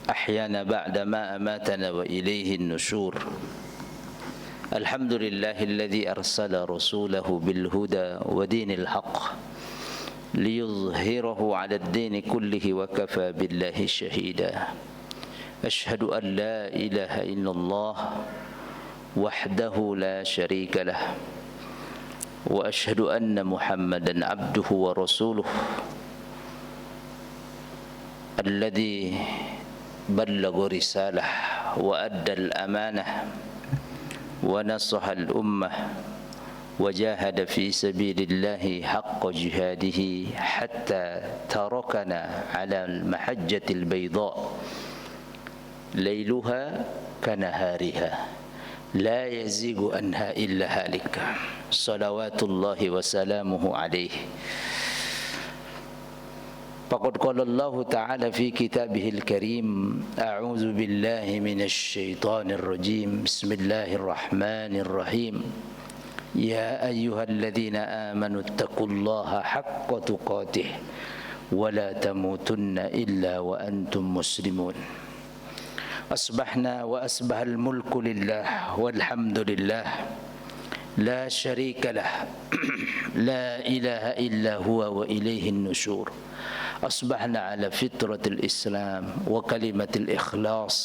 أحيانا بعدما أماتنا وإليه النشور. الحمد لله الذي أرسل رسوله بالهدى ودين الحق ليظهره على الدين كله وكفى بالله شهيدا. أشهد أن لا إله إلا الله وحده لا شريك له، وأشهد أن محمدا عبده ورسوله الذي بلغ رسالة وأدى الأمانة ونصح الأمة وجاهد في سبيل الله حق جهاده حتى تركنا على المحجة البيضاء ليلها كنهارها لا يزيغ عنها إلا هالك، صلوات الله وسلامه عليه. فقد قال الله تعالى في كتابه الكريم: أعوذ بالله من الشيطان الرجيم، بسم الله الرحمن الرحيم. يا أيها الذين آمنوا اتقوا الله حق تقاته ولا تموتن إلا وأنتم مسلمون. أصبحنا وأصبح الملك لله والحمد لله لا شريك له لا إله إلا هو وإليه النشور. أصبحنا على فطرة الإسلام وكلمة الإخلاص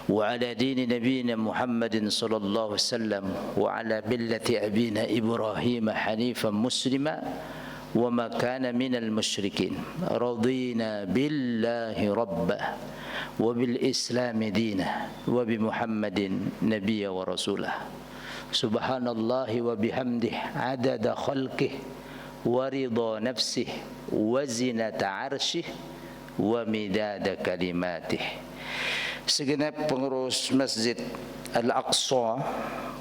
وعلى دين نبينا محمد صلى الله عليه وسلم وعلى ملة أبينا إبراهيم حنيفا مسلما وما كان من المشركين. رضينا بالله ربا وبالإسلام دينا وبمحمد نبيا ورسولا. سبحان الله وبحمده عدد خلقه ورضا نفسه وزنة عرشه ومداد كلماته. Segenap pengurus Masjid Al-Aqsa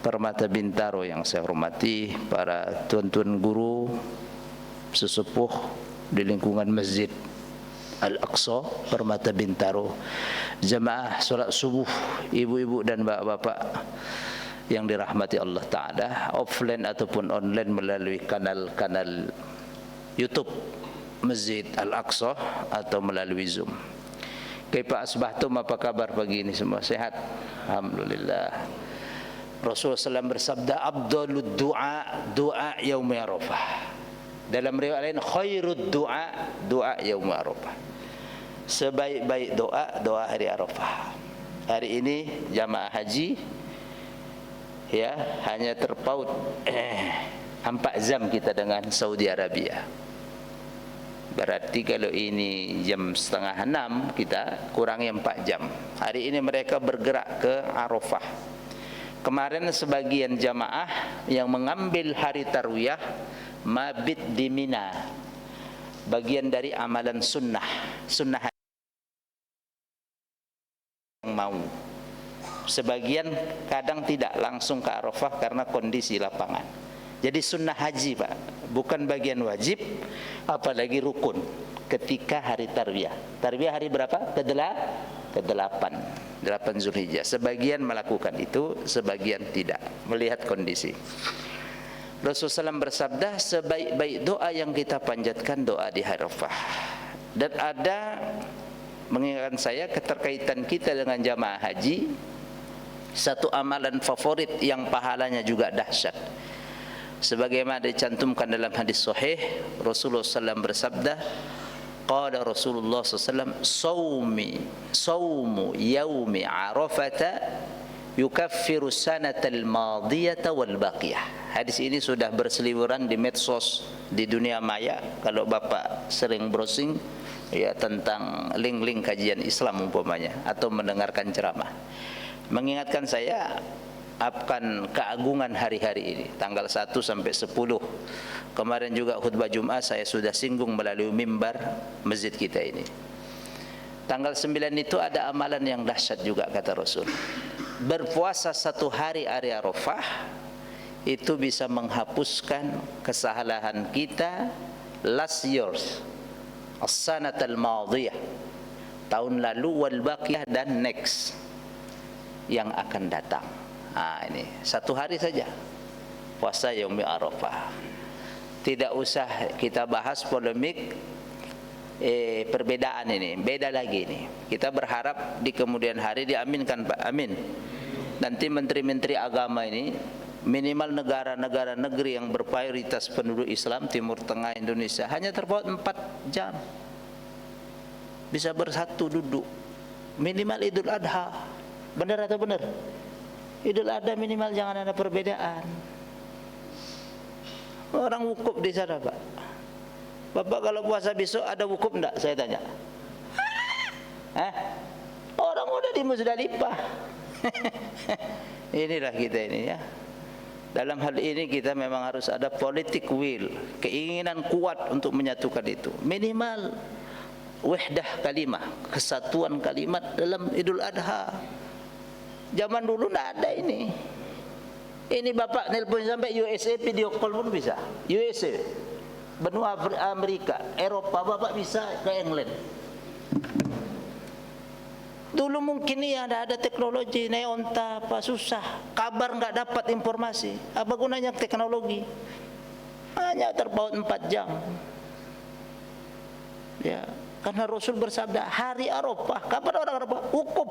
Permata Bintaro yang saya hormati, para tuan-tuan guru sesepuh di lingkungan Masjid Al-Aqsa Permata Bintaro, jamaah solat subuh, ibu-ibu dan bapak-bapak yang dirahmati Allah Ta'ala, offline ataupun online melalui kanal-kanal YouTube Masjid Al-Aqsa atau melalui Zoom. Kaifa asbahtum, apa kabar pagi ini semua? Sehat? Alhamdulillah. Rasulullah SAW bersabda, afdalud du'a du'a yaumi Arafah. Dalam riwayat lain, khairud du'a du'a yaumi Arafah. Sebaik-baik doa, doa hari Arafah. Hari ini jamaah haji ya hanya terpaut 4 jam kita dengan Saudi Arabia. Berarti kalau ini jam 5:30, kita kurangi 4 jam. Hari ini mereka bergerak ke Arafah. Kemarin sebagian jamaah yang mengambil hari tarwiyah mabit di Mina, bagian dari amalan sunnah yang mau. Sebagian kadang tidak langsung ke Arafah karena kondisi lapangan. Jadi sunnah haji, Pak, bukan bagian wajib, apalagi rukun ketika hari tarwiyah. Tarwiyah hari berapa? Ke-8 Zulhijjah. Sebagian melakukan itu, sebagian tidak, melihat kondisi. Rasulullah SAW bersabda, sebaik-baik doa yang kita panjatkan doa di Arafah. Dan ada mengingatkan saya keterkaitan kita dengan jamaah haji, satu amalan favorit yang pahalanya juga dahsyat. Sebagaimana dicantumkan dalam hadis sahih, Rasulullah SAW bersabda, qala Rasulullah SAW, saumu yaumi arafata yukaffiru sanatal madiyata wal baqiyah. Hadis ini sudah berseliweran di medsos, di dunia maya. Kalau Bapak sering browsing ya tentang link-link kajian Islam umpamanya, atau mendengarkan ceramah, mengingatkan saya akan keagungan hari-hari ini, tanggal 1 sampai 10. Kemarin juga khutbah Jumat saya sudah singgung melalui mimbar masjid kita ini. Tanggal 9 itu ada amalan yang dahsyat juga, kata Rasul. Berpuasa 1 hari Arafah itu bisa menghapuskan kesalahan kita last years, as-sanatal madiyah, tahun lalu, wal baqiyah, dan next yang akan datang. Ini 1 hari saja puasa yaumi Arafah. Tidak usah kita bahas polemik perbedaan ini, beda lagi ini. Kita berharap di kemudian hari diaminkan, Pak. Amin. Nanti menteri-menteri agama ini minimal negara-negara negeri yang bermayoritas penduduk Islam Timur Tengah Indonesia hanya terpaut 4 jam bisa bersatu duduk minimal Idul Adha. Benar atau benar? Idul Adha minimal jangan ada perbedaan. Orang wukuf di sana, Pak. Bapak kalau puasa besok ada wukuf enggak? Saya tanya. Orang udah di Muzdalifah. Inilah kita ini ya. Dalam hal ini kita memang harus ada politik will, keinginan kuat untuk menyatukan itu. Minimal wahdah kalimah, kesatuan kalimat dalam Idul Adha. Zaman dulu tidak ada ini. Ini bapak nelpon sampai USA, video call pun bisa. USA, benua Amerika, Eropa, bapak bisa ke England. Dulu mungkin ya ada teknologi, naik onta apa susah, kabar nggak dapat informasi. Apa gunanya teknologi? Hanya terpaut 4 jam. Ya, karena Rasul bersabda hari Arafah. Kapan orang Arafah? Wukuf.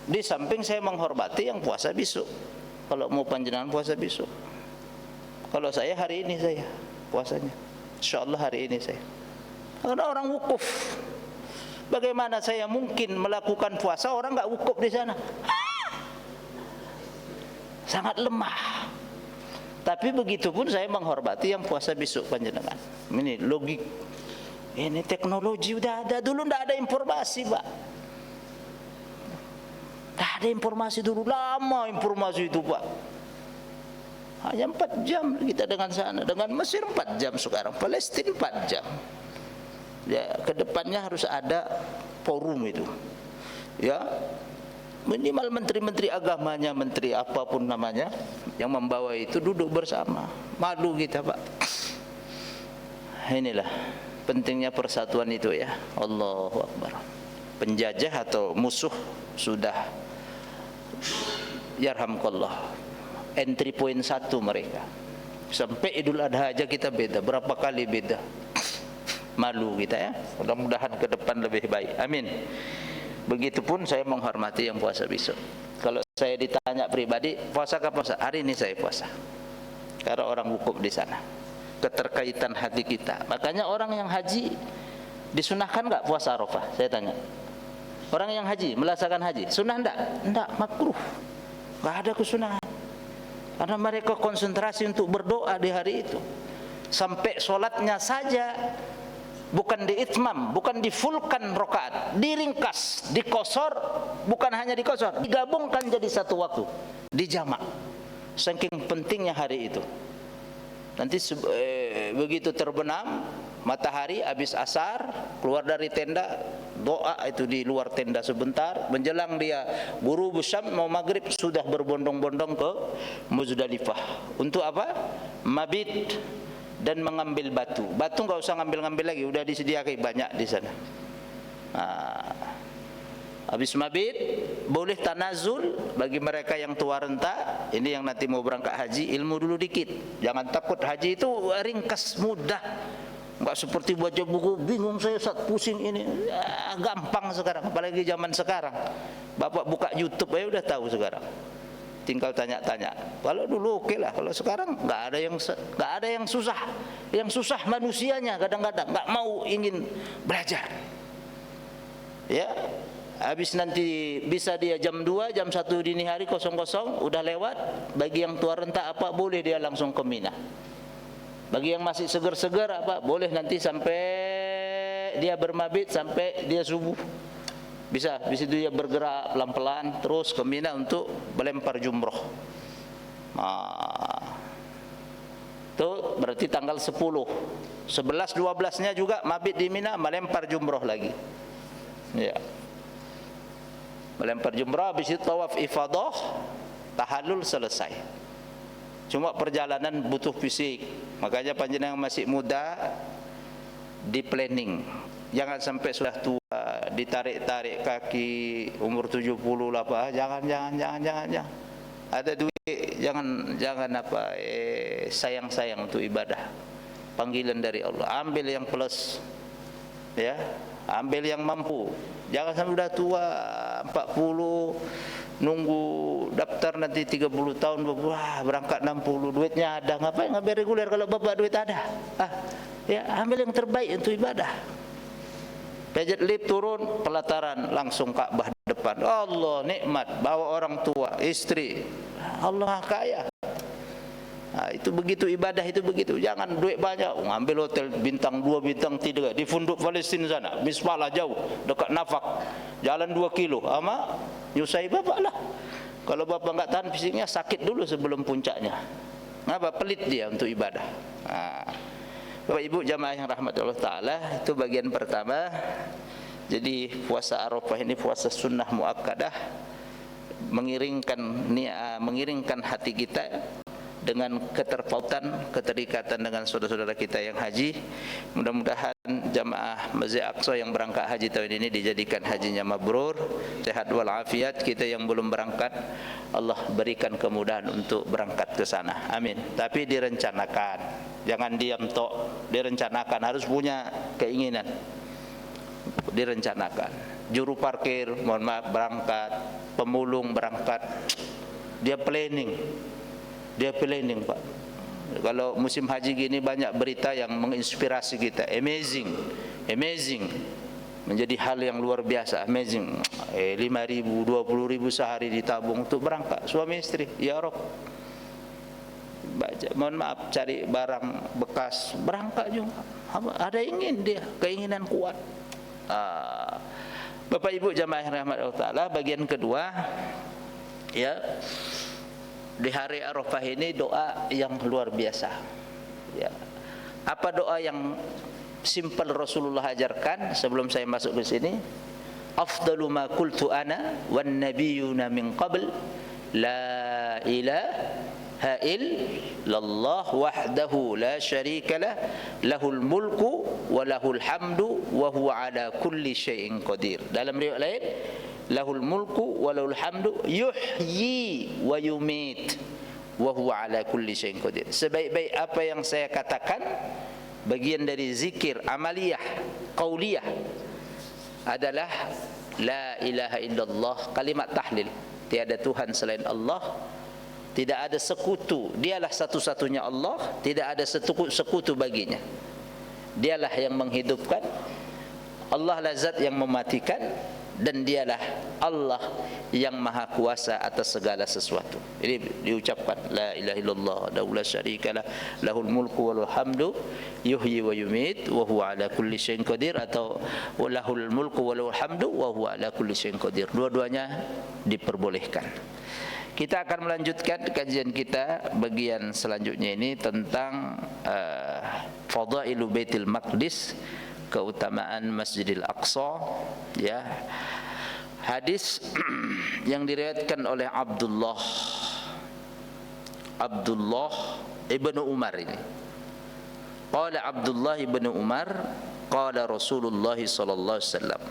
Di samping saya menghormati yang puasa besok. Kalau mau panjenengan puasa besok. Kalau saya hari ini saya puasanya. Insyaallah hari ini saya. Karena orang wukuf. Bagaimana saya mungkin melakukan puasa orang enggak wukuf di sana? Sangat lemah. Tapi begitupun saya menghormati yang puasa besok panjenengan. Ini logik. Ini teknologi udah ada, dulu enggak ada informasi, Pak. Enggak ada informasi dulu, lama informasi itu, Pak. Hanya 4 jam kita dengan sana, dengan Mesir 4 jam sekarang, Palestina 4 jam. Ya, kedepannya harus ada forum itu. Ya, minimal menteri-menteri agamanya, menteri apapun namanya, yang membawa itu duduk bersama. Malu kita, Pak. Inilah pentingnya persatuan itu ya. Allahu Akbar. Penjajah atau musuh sudah yarhamkallah. Entry point 1 mereka. Sampai Idul Adha aja kita beda. Berapa kali beda? Malu kita ya. Mudah-mudahan ke depan lebih baik. Amin. Begitupun saya menghormati yang puasa besok. Kalau saya ditanya pribadi, puasa kapan puasa? Hari ini saya puasa. Karena orang wukuf di sana. Keterkaitan hati kita. Makanya orang yang haji disunahkan enggak puasa Arafah? Saya tanya. Orang yang haji, melaksanakan haji, sunnah enggak? Enggak, makruh. Enggak ada kesunahan. Karena mereka konsentrasi untuk berdoa di hari itu. Sampai solatnya saja bukan diitmam, bukan difulkan rakaat, diringkas, dikosor, bukan hanya dikosor, digabungkan jadi satu waktu, dijamak. Saking pentingnya hari itu. Nanti begitu terbenam matahari habis asar, keluar dari tenda, doa itu di luar tenda sebentar, menjelang dia ghurub syam mau maghrib sudah berbondong-bondong ke Muzdalifah. Untuk apa? Mabit dan mengambil batu. Batu enggak usah ngambil-ngambil lagi, udah disediakan banyak di sana. Habis mabit boleh tanazul bagi mereka yang tua renta. Ini yang nanti mau berangkat haji, ilmu dulu dikit. Jangan takut, haji itu ringkas, mudah. Enggak seperti baca buku, bingung saya saat pusing ini. Gampang sekarang, apalagi zaman sekarang. Bapak buka YouTube aja udah tahu sekarang. Tinggal tanya-tanya. Kalau dulu oke lah, kalau sekarang nggak ada yang susah. Yang susah manusianya kadang-kadang nggak mau ingin belajar. Ya, habis nanti bisa dia jam 2, jam 1 dini hari kosong-kosong udah lewat. Bagi yang tua renta apa boleh dia langsung ke Mina. Bagi yang masih segar-segar apa boleh nanti sampai dia bermabit sampai dia subuh. Bisa, di situ dia bergerak pelan-pelan terus ke Mina untuk melempar jumroh. Itu berarti tanggal 10, 11, 12-nya juga mabit di Mina, melempar jumroh lagi. Ya. Melempar jumroh, habis itu tawaf ifadah, tahallul selesai. Cuma perjalanan butuh fisik. Makanya panjenengan masih muda di planning. Jangan sampai sudah tua ditarik-tarik kaki umur 70 lah Pak. Jangan. Ada duit jangan apa sayang-sayang untuk ibadah. panggilan dari Allah. Ambil yang plus, ya, ambil yang mampu. Jangan sampai sudah tua 40 nunggu daftar nanti 30 tahun, wah berangkat 60, duitnya ada, ngapain ngambil reguler kalau bapak duit ada? Ya, ambil yang terbaik untuk ibadah. Pejet lift turun, pelataran langsung Ka'bah depan. Allah nikmat, bawa orang tua, istri. Allah kaya. Itu begitu ibadah, itu begitu. Jangan duit banyak, ngambil hotel bintang 2, bintang 3 di funduk Palestina sana, Mispalah jauh, dekat Nafak, jalan 2 kilo. Ama nyusai bapak lah. Kalau bapak enggak tahan fisiknya, sakit dulu sebelum puncaknya. Ngapa? Pelit dia untuk ibadah. Bapak Ibu jamaah yang rahmat Allah Ta'ala, itu bagian pertama. Jadi puasa Arafah ini puasa sunnah muakkadah, mengiringkan hati kita dengan keterpautan, keterikatan dengan saudara-saudara kita yang haji. Mudah-mudahan jamaah Masjid Aqsa yang berangkat haji tahun ini dijadikan hajinya mabrur, sehat walafiat. Kita yang belum berangkat, Allah berikan kemudahan untuk berangkat ke sana. Amin. Tapi direncanakan, jangan diam tok. Direncanakan, harus punya keinginan. Direncanakan. Juru parkir, mohon maaf, berangkat. Pemulung berangkat. Dia planning, Pak. Kalau musim haji gini banyak berita yang menginspirasi kita. Amazing, menjadi hal yang luar biasa. Amazing. 5.000, 20.000 sehari ditabung untuk berangkat suami istri. Ya Rob, mohon maaf, cari barang bekas, berangkat juga. Ada keinginan kuat. Bapak Ibu jamaah rahmat Allah Ta'ala, bagian kedua, ya, di hari Arafah ini doa yang luar biasa. Ya. Apa doa yang simpel Rasulullah ajarkan sebelum saya masuk ke sini? Afdalu ma qultu ana wan nabiyyuna min qabl la ilaha illallah wahdahu la syarika lah lahul mulku wa lahul hamdu wa huwa ala kulli syai'in qadir. Dalam riwayat lain, lahul mulku wa lahul hamdu yuhyi wa yumit wa huwa ala kulli syai'in qadir. Sebaik-baik apa yang saya katakan, bagian dari zikir amaliyah qauliyah adalah la ilaha illallah, kalimat tahlil. Tiada Tuhan selain Allah, tidak ada sekutu, dialah satu-satunya Allah, tidak ada sekutu baginya. Dialah yang menghidupkan, Allah lah zat yang mematikan, dan dialah Allah yang maha kuasa atas segala sesuatu. Ini diucapkan la ilaha illallah la syarikalah lahul mulku wa lahul hamdu yuhyi wa yumit wa huwa ala kulli syai'in qadir, atau lahul mulku wa lahul hamdu wa huwa ala kulli syai'in qadir. Dua-duanya diperbolehkan. Kita akan melanjutkan kajian kita bagian selanjutnya ini tentang Fadailu Baitul Maqdis, keutamaan Masjidil Aqsa, ya. Hadis yang diriwayatkan oleh Abdullah ibnu Umar ini. Qala Abdullah ibnu Umar, qala Rasulullah sallallahu alaihi wasallam.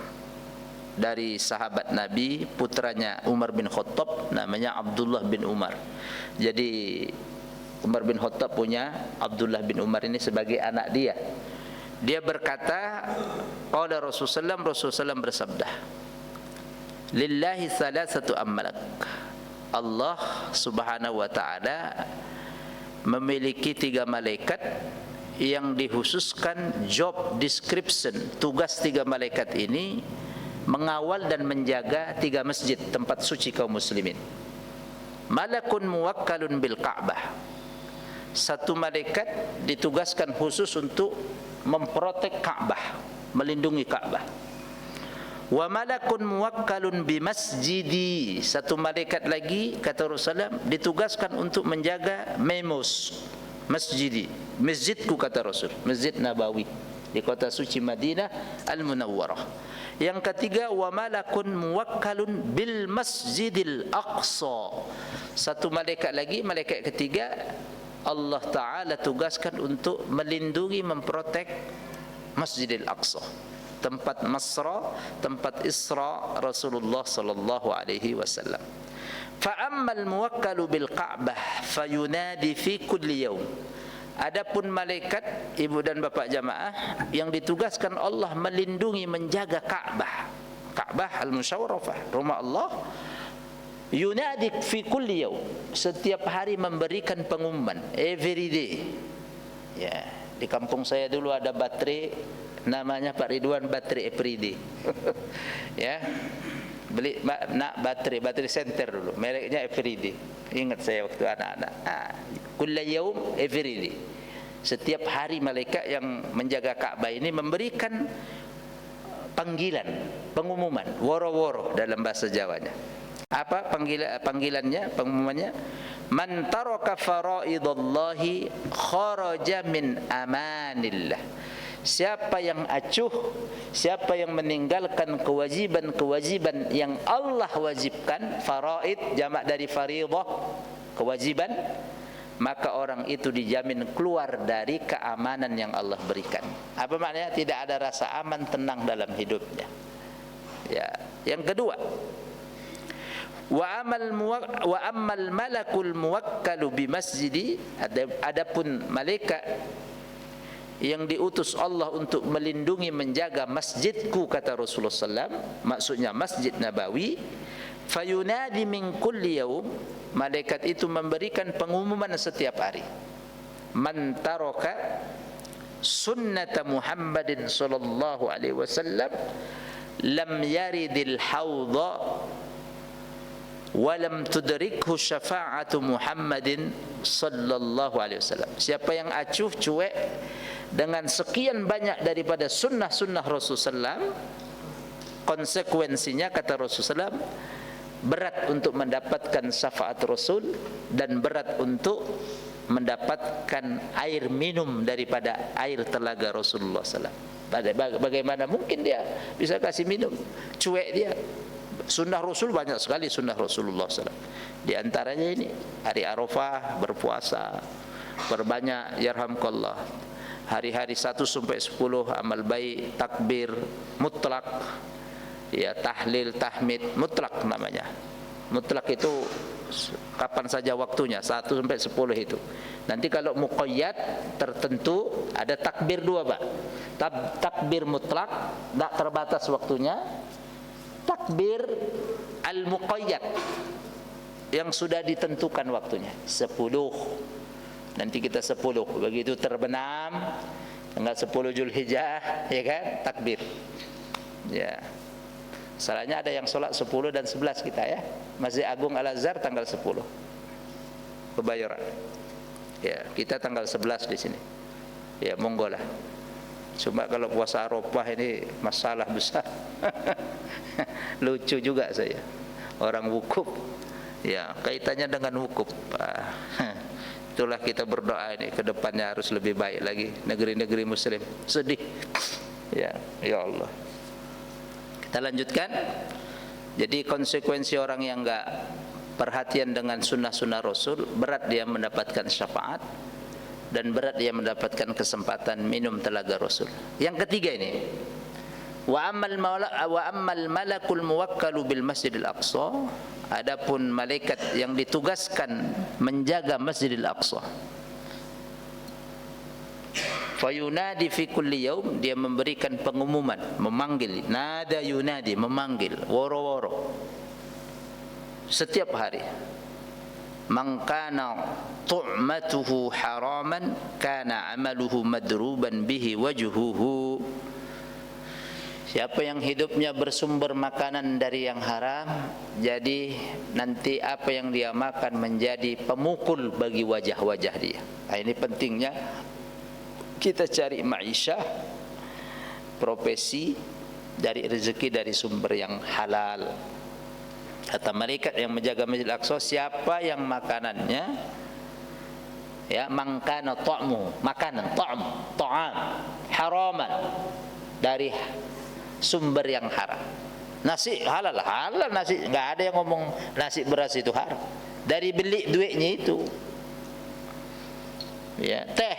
Dari sahabat Nabi, putranya Umar bin Khattab, namanya Abdullah bin Umar. Jadi Umar bin Khattab punya Abdullah bin Umar ini sebagai anak dia. Dia berkata, qala Rasulullah SAW bersabda, lillahi thalathatu amlak. Allah Subhanahu wa ta'ala memiliki 3 malaikat yang dikhususkan job description. Tugas 3 malaikat ini mengawal dan menjaga 3 masjid, tempat suci kaum muslimin. Malakun muwakkalun bil Ka'bah. 1 malaikat ditugaskan khusus untuk memprotek Ka'bah, melindungi Ka'bah. Wa malakun muwakkalun bi masjidi. 1 malaikat lagi, kata Rasulullah, ditugaskan untuk menjaga masjidku, kata Rasul, Masjid Nabawi di kota suci Madinah Al-Munawwarah. Yang ketiga, wa malakun muwakkalun bil Masjidil Aqsa. 1 malaikat lagi, malaikat ketiga, Allah Ta'ala tugaskan untuk melindungi, memprotek Masjidil Aqsa, tempat Masra, tempat Isra Rasulullah sallallahu alaihi wasallam. Fa ammal muwakkalu bil Ka'bah fayunadi fi kulli yawm. Adapun malaikat ibu dan bapak jamaah yang ditugaskan Allah melindungi menjaga Ka'bah. Ka'bah al-musyawarafah, rumah Allah, yunadik fi kulli yaum, setiap hari memberikan pengumuman, every day. Ya, di kampung saya dulu ada baterai namanya Pak Ridwan, baterai everyday. Ya, beli nak baterai center dulu, mereknya everyday. Ingat saya waktu anak-anak. Kullu yaum everyday. Setiap hari malaikat yang menjaga Ka'bah ini memberikan panggilan, pengumuman, woro-woro dalam bahasa Jawanya. Apa panggilannya, pengumumannya? Man taraka faraidallahi kharaja min amanillah. Siapa yang acuh, siapa yang meninggalkan kewajiban-kewajiban yang Allah wajibkan, faraid jamak dari fariidah, kewajiban, maka orang itu dijamin keluar dari keamanan yang Allah berikan. Apa maknanya? Tidak ada rasa aman, tenang dalam hidupnya. Ya, yang kedua, wa ammal malakul muwakkalu bi masjidi, adapun malaikat yang diutus Allah untuk melindungi menjaga masjidku, kata Rasulullah SAW, maksudnya Masjid Nabawi, fayunadi min kulli yaum, malaikat itu memberikan pengumuman setiap hari, man taraka sunnata Muhammadin sallallahu alaihi wasallam lam yaridil haudha wa lam tudrikhu syafa'atu Muhammadin sallallahu alaihi wasallam. Siapa yang acuh cuek dengan sekian banyak daripada sunnah-sunnah Rasulullah SAW, konsekuensinya kata Rasulullah SAW, berat untuk mendapatkan syafaat Rasul dan berat untuk mendapatkan air minum daripada air telaga Rasulullah SAW. Bagaimana mungkin dia bisa kasih minum? Cuek dia. Sunnah Rasul banyak sekali, sunnah Rasulullah SAW. Di antaranya ini hari Arafah, berpuasa, berbanyak yarhamkallah. Hari-hari 1 sampai 10 amal baik, takbir mutlak, ya, tahlil, tahmid mutlak namanya. Mutlak itu kapan saja waktunya, 1 sampai 10 itu. Nanti kalau muqayyad tertentu ada takbir 2, Pak. Takbir mutlak tak terbatas waktunya. Takbir al-muqayyad yang sudah ditentukan waktunya 10. Nanti kita 10, begitu terbenam tanggal 10 Zulhijjah, ya kan, takbir. Ya. Salahnya ada yang sholat 10 dan 11 kita, ya. Masjid Agung Al-Azhar tanggal 10 Kebayoran. Ya, kita tanggal 11 di sini. Ya, monggo lah. Cuma kalau puasa Arafah ini masalah besar. Lucu juga saya. Orang wukuf, ya, kaitannya dengan wukuf. Itulah kita berdoa ini ke depannya harus lebih baik lagi negeri-negeri muslim. Sedih. Ya, ya Allah. Kita lanjutkan. Jadi konsekuensi orang yang enggak perhatian dengan sunnah-sunnah Rasul, berat dia mendapatkan syafaat dan berat dia mendapatkan kesempatan minum telaga Rasul. Yang ketiga ini, wa ammal malakul muwakkalu bil Masjidil Aqsa, adapun malaikat yang ditugaskan menjaga Masjidil Aqsa, fayunadi fi kulli yaum, dia memberikan pengumuman, memanggil, nada yunadi, memanggil, woro-woro, setiap hari. Man kana tu'matuhu haraman kana amaluhu madruban bihi wajhuhu. Siapa yang hidupnya bersumber makanan dari yang haram, jadi nanti apa yang dia makan menjadi pemukul bagi wajah-wajah dia. Nah, ini pentingnya kita cari ma'isyah, profesi, dari rezeki dari sumber yang halal. Kata malaikat yang menjaga Masjidil Aqsa, siapa yang makanannya, ya, mangkana ta'mu, makanan, ta'am, haraman, dari sumber yang haram. Nasi halal, halal nasi, enggak ada yang ngomong nasi beras itu haram. Dari beli duitnya itu. Ya, teh,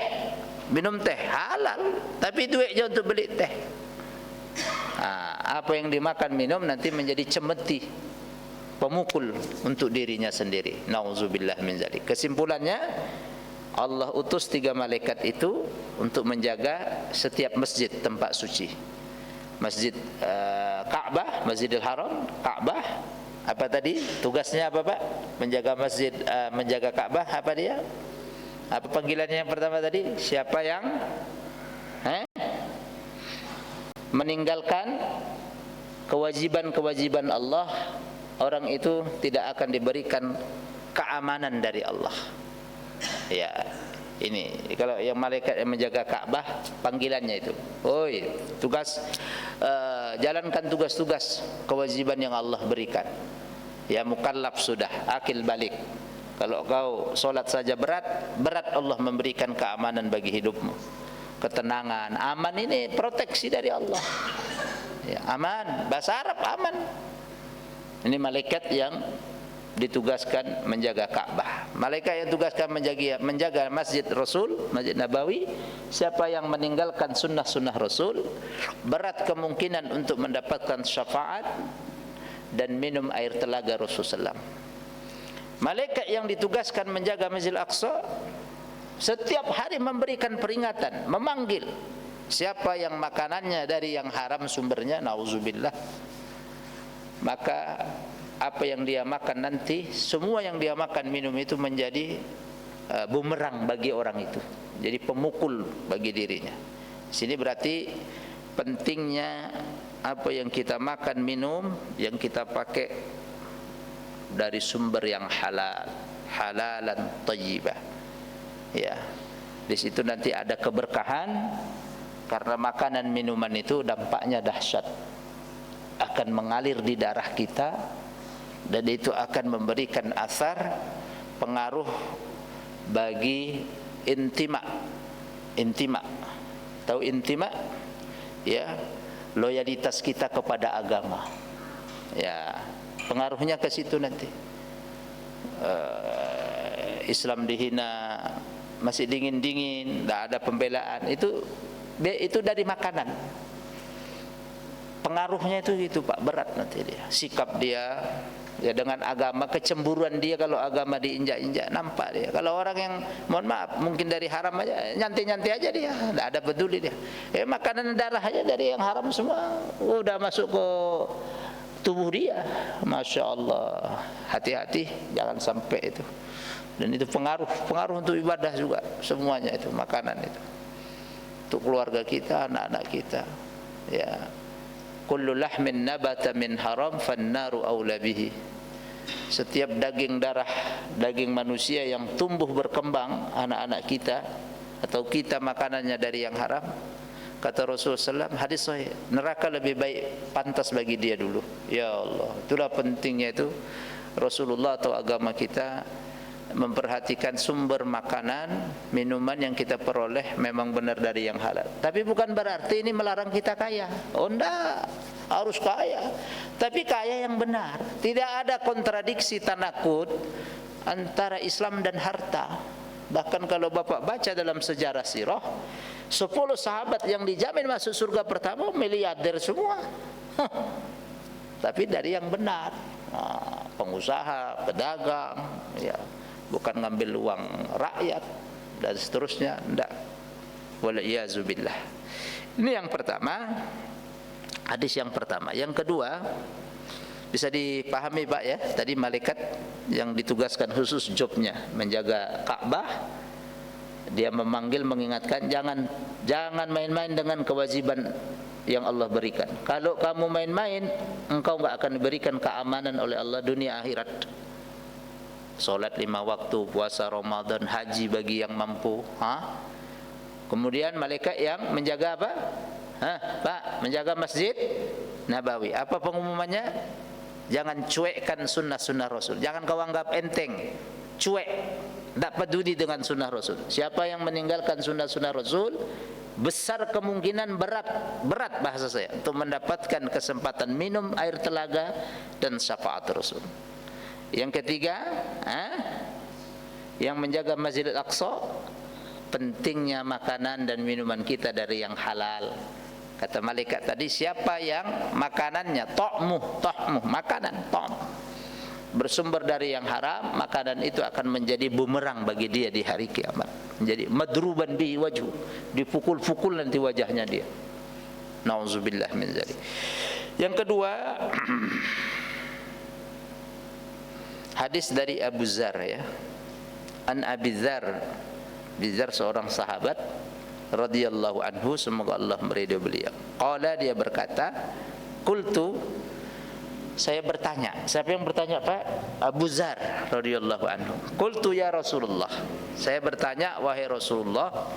minum teh halal, tapi duitnya untuk beli teh. Nah, apa yang dimakan minum nanti menjadi cemeti, pemukul untuk dirinya sendiri. Nauzubillah min zalik. Kesimpulannya, Allah utus 3 malaikat itu untuk menjaga setiap masjid tempat suci. Masjid Ka'bah, Masjidil Haram, Ka'bah. Apa tadi? Tugasnya apa, Pak? Menjaga masjid, menjaga Ka'bah. Apa dia? Apa panggilannya yang pertama tadi? Siapa yang meninggalkan kewajiban-kewajiban Allah, orang itu tidak akan diberikan keamanan dari Allah. Ya, ini kalau yang malaikat yang menjaga Ka'bah, panggilannya itu. Oi, tugas jalankan tugas-tugas kewajiban yang Allah berikan. Ya mukallaf sudah, akil balik. Kalau kau solat saja berat Allah memberikan keamanan bagi hidupmu. Ketenangan, aman ini proteksi dari Allah. Ya, aman, bahasa Arab aman. Ini malaikat yang ditugaskan menjaga Ka'bah. Malaikat yang tugaskan menjaga Masjid Rasul, Masjid Nabawi. Siapa yang meninggalkan sunnah-sunnah Rasul, berat kemungkinan untuk mendapatkan syafaat dan minum air telaga Rasulullah SAW. Malaikat yang ditugaskan menjaga Masjid Al-Aqsa setiap hari memberikan peringatan, memanggil siapa yang makanannya dari yang haram sumbernya, nauzubillah, maka apa yang dia makan nanti, semua yang dia makan minum itu menjadi bumerang bagi orang itu, jadi pemukul bagi dirinya. Sini berarti pentingnya apa yang kita makan minum, yang kita pakai dari sumber yang halal, halalan thayyibah. Ya, di situ nanti ada keberkahan karena makanan minuman itu dampaknya dahsyat, akan mengalir di darah kita dan itu akan memberikan asar pengaruh bagi intima. Tahu intima? Ya, loyalitas kita kepada agama. Ya, pengaruhnya ke situ nanti. Islam dihina, masih dingin-dingin, tidak ada pembelaan, itu dari makanan. Pengaruhnya itu gitu, Pak, berat nanti dia. Sikap dia ya dengan agama, kecemburuan dia kalau agama diinjak-injak, nampak dia. Kalau orang yang mohon maaf mungkin dari haram aja, nyantai-nyantai aja dia, tidak ada peduli dia. Makanan darah aja dari yang haram semua udah masuk ke tubuh dia. Masya Allah, hati-hati jangan sampai itu. Dan itu pengaruh untuk ibadah juga, semuanya itu makanan itu. Untuk keluarga kita, anak-anak kita. Ya. Kullu lahmin nabata min haram fannaru aula bihi. Setiap daging darah, daging manusia yang tumbuh berkembang, anak-anak kita atau kita makanannya dari yang haram, kata Rasulullah SAW, hadis sahih, neraka lebih baik pantas bagi dia dulu. Ya Allah, itulah pentingnya itu Rasulullah atau agama kita memperhatikan sumber makanan, minuman yang kita peroleh memang benar dari yang halal. Tapi bukan berarti ini melarang kita kaya. Oh enggak, harus kaya. Tapi kaya yang benar. Tidak ada kontradiksi tanakut antara Islam dan harta. Bahkan kalau Bapak baca dalam sejarah sirah, 10 sahabat yang dijamin masuk surga pertama miliarder semua. Tapi dari yang benar. Nah, pengusaha, pedagang, ya. Bukan ngambil uang rakyat dan seterusnya, enggak. Waliyazubillah. Ini yang pertama, hadis yang pertama. Yang kedua, bisa dipahami Pak ya, tadi malaikat yang ditugaskan khusus jobnya menjaga Ka'bah, dia memanggil, mengingatkan jangan main-main dengan kewajiban yang Allah berikan. Kalau kamu main-main, engkau enggak akan diberikan keamanan oleh Allah dunia akhirat. Solat 5 waktu, puasa Ramadan, haji bagi yang mampu. Kemudian malaikat yang menjaga apa? Pak, menjaga Masjid Nabawi. Apa pengumumannya? Jangan cuekkan sunnah-sunnah Rasul. Jangan kau anggap enteng, cuek, tidak peduli dengan sunnah Rasul. Siapa yang meninggalkan sunnah-sunnah Rasul, besar kemungkinan berat bahasa saya untuk mendapatkan kesempatan minum air telaga dan syafaat Rasul. Yang ketiga, yang menjaga Masjid Al-Aqsa, pentingnya makanan dan minuman kita dari yang halal. Kata malaikat tadi, siapa yang makanannya ta'muh, makanan, bersumber dari yang haram, makanan itu akan menjadi bumerang bagi dia di hari kiamat. Menjadi madruban bihi wajhu, dipukul-pukul nanti wajahnya dia. Nauzubillah min dzalik. Yang kedua, hadis dari Abu Dzar ya. An Abi Dzar, Abi Dzar seorang sahabat radhiyallahu anhu, semoga Allah meridai beliau. Qala, dia berkata, qultu, saya bertanya. Siapa yang bertanya, Pak? Abu Dzar radhiyallahu anhu. Qultu ya Rasulullah, saya bertanya, wahai Rasulullah,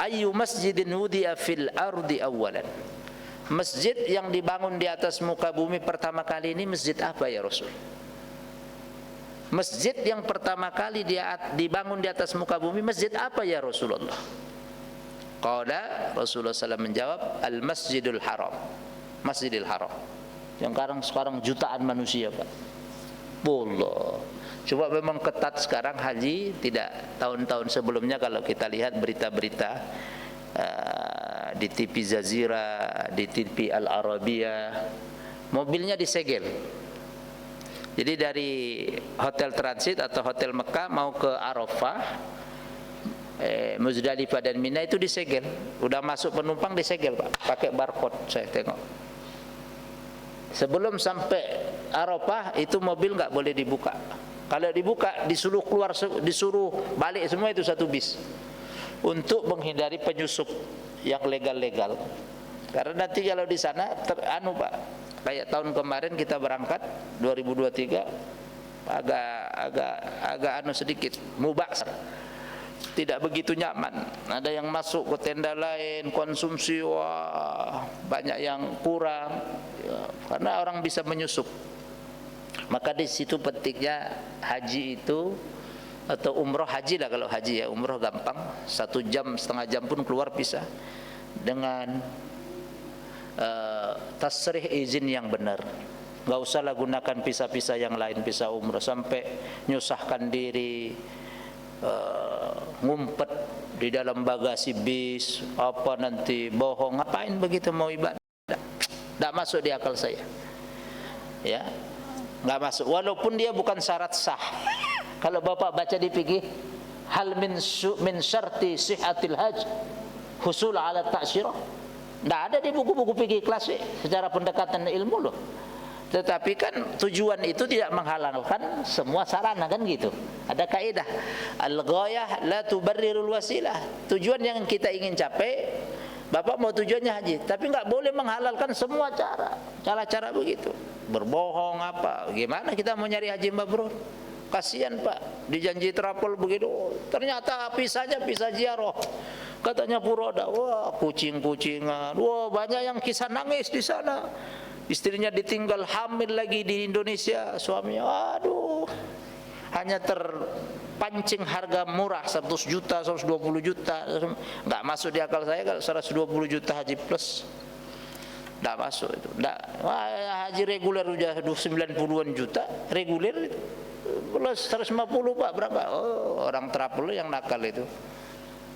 ayyu masjidin wudi'a fil ardi awwalan, masjid yang dibangun di atas muka bumi pertama kali ini masjid apa ya Rasul? Masjid yang pertama kali dibangun di atas muka bumi masjid apa ya Rasulullah? Qala, Rasulullah SAW menjawab, al-masjidul haram, Masjidil Haram. Yang sekarang jutaan manusia, Pak. Boleh. Coba memang ketat sekarang haji, tidak tahun-tahun sebelumnya kalau kita lihat berita-berita di TV Zazira, di TV Al Arabia, mobilnya disegel. Jadi dari hotel transit atau hotel Mekah mau ke Arafah, Muzdalifah dan Mina itu disegel. Udah masuk penumpang disegel, Pak, pakai barcode. Saya tengok. Sebelum sampai Arafah itu mobil nggak boleh dibuka. Kalau dibuka disuruh keluar, disuruh balik semua, itu satu bis, untuk menghindari penyusup yang legal-legal. Karena nanti kalau di sana Pak, kayak tahun kemarin kita berangkat 2023 agak sedikit mubazir, tidak begitu nyaman. Ada yang masuk ke tenda lain, konsumsi wah banyak yang kurang ya, karena orang bisa menyusup. Maka di situ pentingnya haji itu, atau umroh, haji lah kalau haji ya, umroh gampang, 1 jam, setengah jam pun keluar bisa, dengan tasrih izin yang benar. Nggak usahlah gunakan visa-visa yang lain, visa umroh sampai nyusahkan diri, ngumpet di dalam bagasi bis, apa nanti bohong, ngapain begitu mau ibadah? Nggak masuk di akal saya, ya, nggak masuk. Walaupun dia bukan syarat sah. Kalau Bapak baca di fikih, hal min syarti sihhatil haj husul ala ta'syirah, nggak ada di buku-buku fikih klasik secara pendekatan ilmu loh. Tetapi kan tujuan itu tidak menghalalkan semua sarana, kan gitu. Ada kaidah al-ghayah la tubarrirul wasilah. Tujuan yang kita ingin capai, Bapak mau tujuannya haji, tapi nggak boleh menghalalkan semua cara begitu. Berbohong apa? Gimana kita mau nyari haji mabrur? Kasihan Pak, dijanji travel begitu, ternyata pisahnya pisah ziarah. Katanya Furoda, wah kucing-kucingan, wah banyak yang kisah nangis di sana. Istrinya ditinggal hamil lagi di Indonesia, suaminya, aduh, hanya terpancing harga murah 100 juta, 120 juta, nggak masuk di akal saya. Kalau 120 juta haji plus, nggak masuk itu. Nggak, haji reguler udah 90-an juta, reguler plus 150 Pak, berapa? Oh, orang travel yang nakal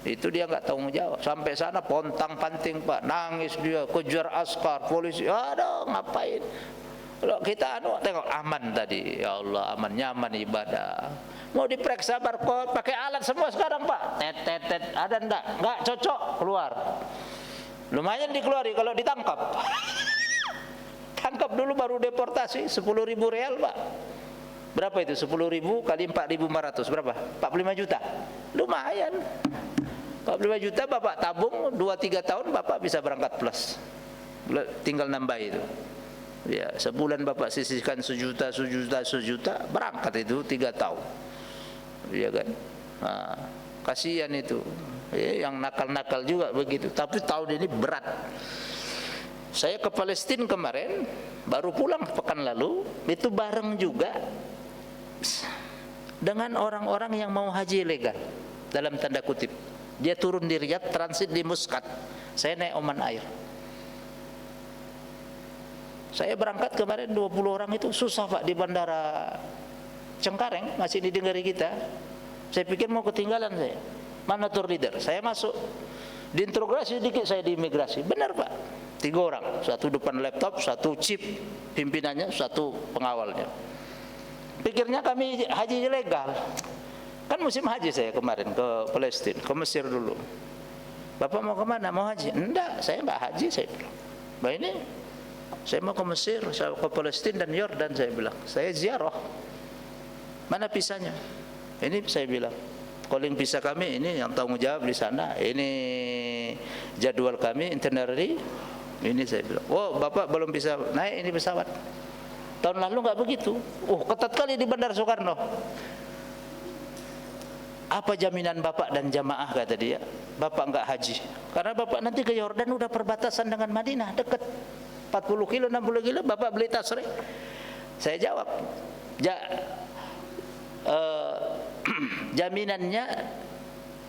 itu dia nggak tanggung jawab. Sampai sana pontang-panting Pak, nangis dia, kejar askar, polisi, aduh ngapain? Kalau kita tengok aman tadi, ya Allah aman, nyaman ibadah. Mau diperiksa barcode, pakai alat semua sekarang Pak, tet, ada nggak cocok, keluar. Lumayan dikeluari kalau ditangkap. Tangkap dulu baru deportasi, 10.000 real Pak. Berapa itu? 10.000 kali 4.500 berapa? 45 juta. Lumayan. 45 juta Bapak tabung 2-3 tahun, Bapak bisa berangkat plus. Tinggal nambah itu. Ya, sebulan Bapak sisihkan 1 juta, berangkat itu 3 tahun. Iya kan? Nah, kasihan itu. Ya, yang nakal-nakal juga begitu. Tapi tahun ini berat. Saya ke Palestina kemarin, baru pulang pekan lalu, itu bareng juga dengan orang-orang yang mau haji ilegal, dalam tanda kutip. Dia turun di Riyadh, transit di Muscat, saya naik Oman Air. Saya berangkat kemarin 20 orang itu susah Pak di bandara Cengkareng, masih didengari kita. Saya pikir mau ketinggalan saya. Mana tour leader? Saya masuk, diinterogasi sedikit saya di imigrasi. Benar Pak, 3 orang, 1 depan laptop, 1 chip pimpinannya, 1 pengawalnya. Pikirnya kami haji ilegal. Kan musim haji saya kemarin ke Palestina, ke Mesir dulu. Bapak mau kemana? Mau haji? Enggak, saya enggak haji, saya bilang. Bah ini saya mau ke Mesir, saya ke Palestina dan Yordan, saya bilang. Saya ziarah. Mana visanya? Ini saya bilang. Calling visa kami ini yang tanggung jawab di sana. Ini jadwal kami itinerary. Ini saya bilang. Oh, Bapak belum bisa naik ini pesawat. Tahun lalu enggak begitu. Ketat kali di Bandara Soekarno. Apa jaminan Bapak dan jamaah, kata dia, Bapak enggak haji? Karena Bapak nanti ke Yordan udah perbatasan dengan Madinah, dekat 40 kilo, 60 kilo, Bapak beli tasrih. Saya jawab, jaminannya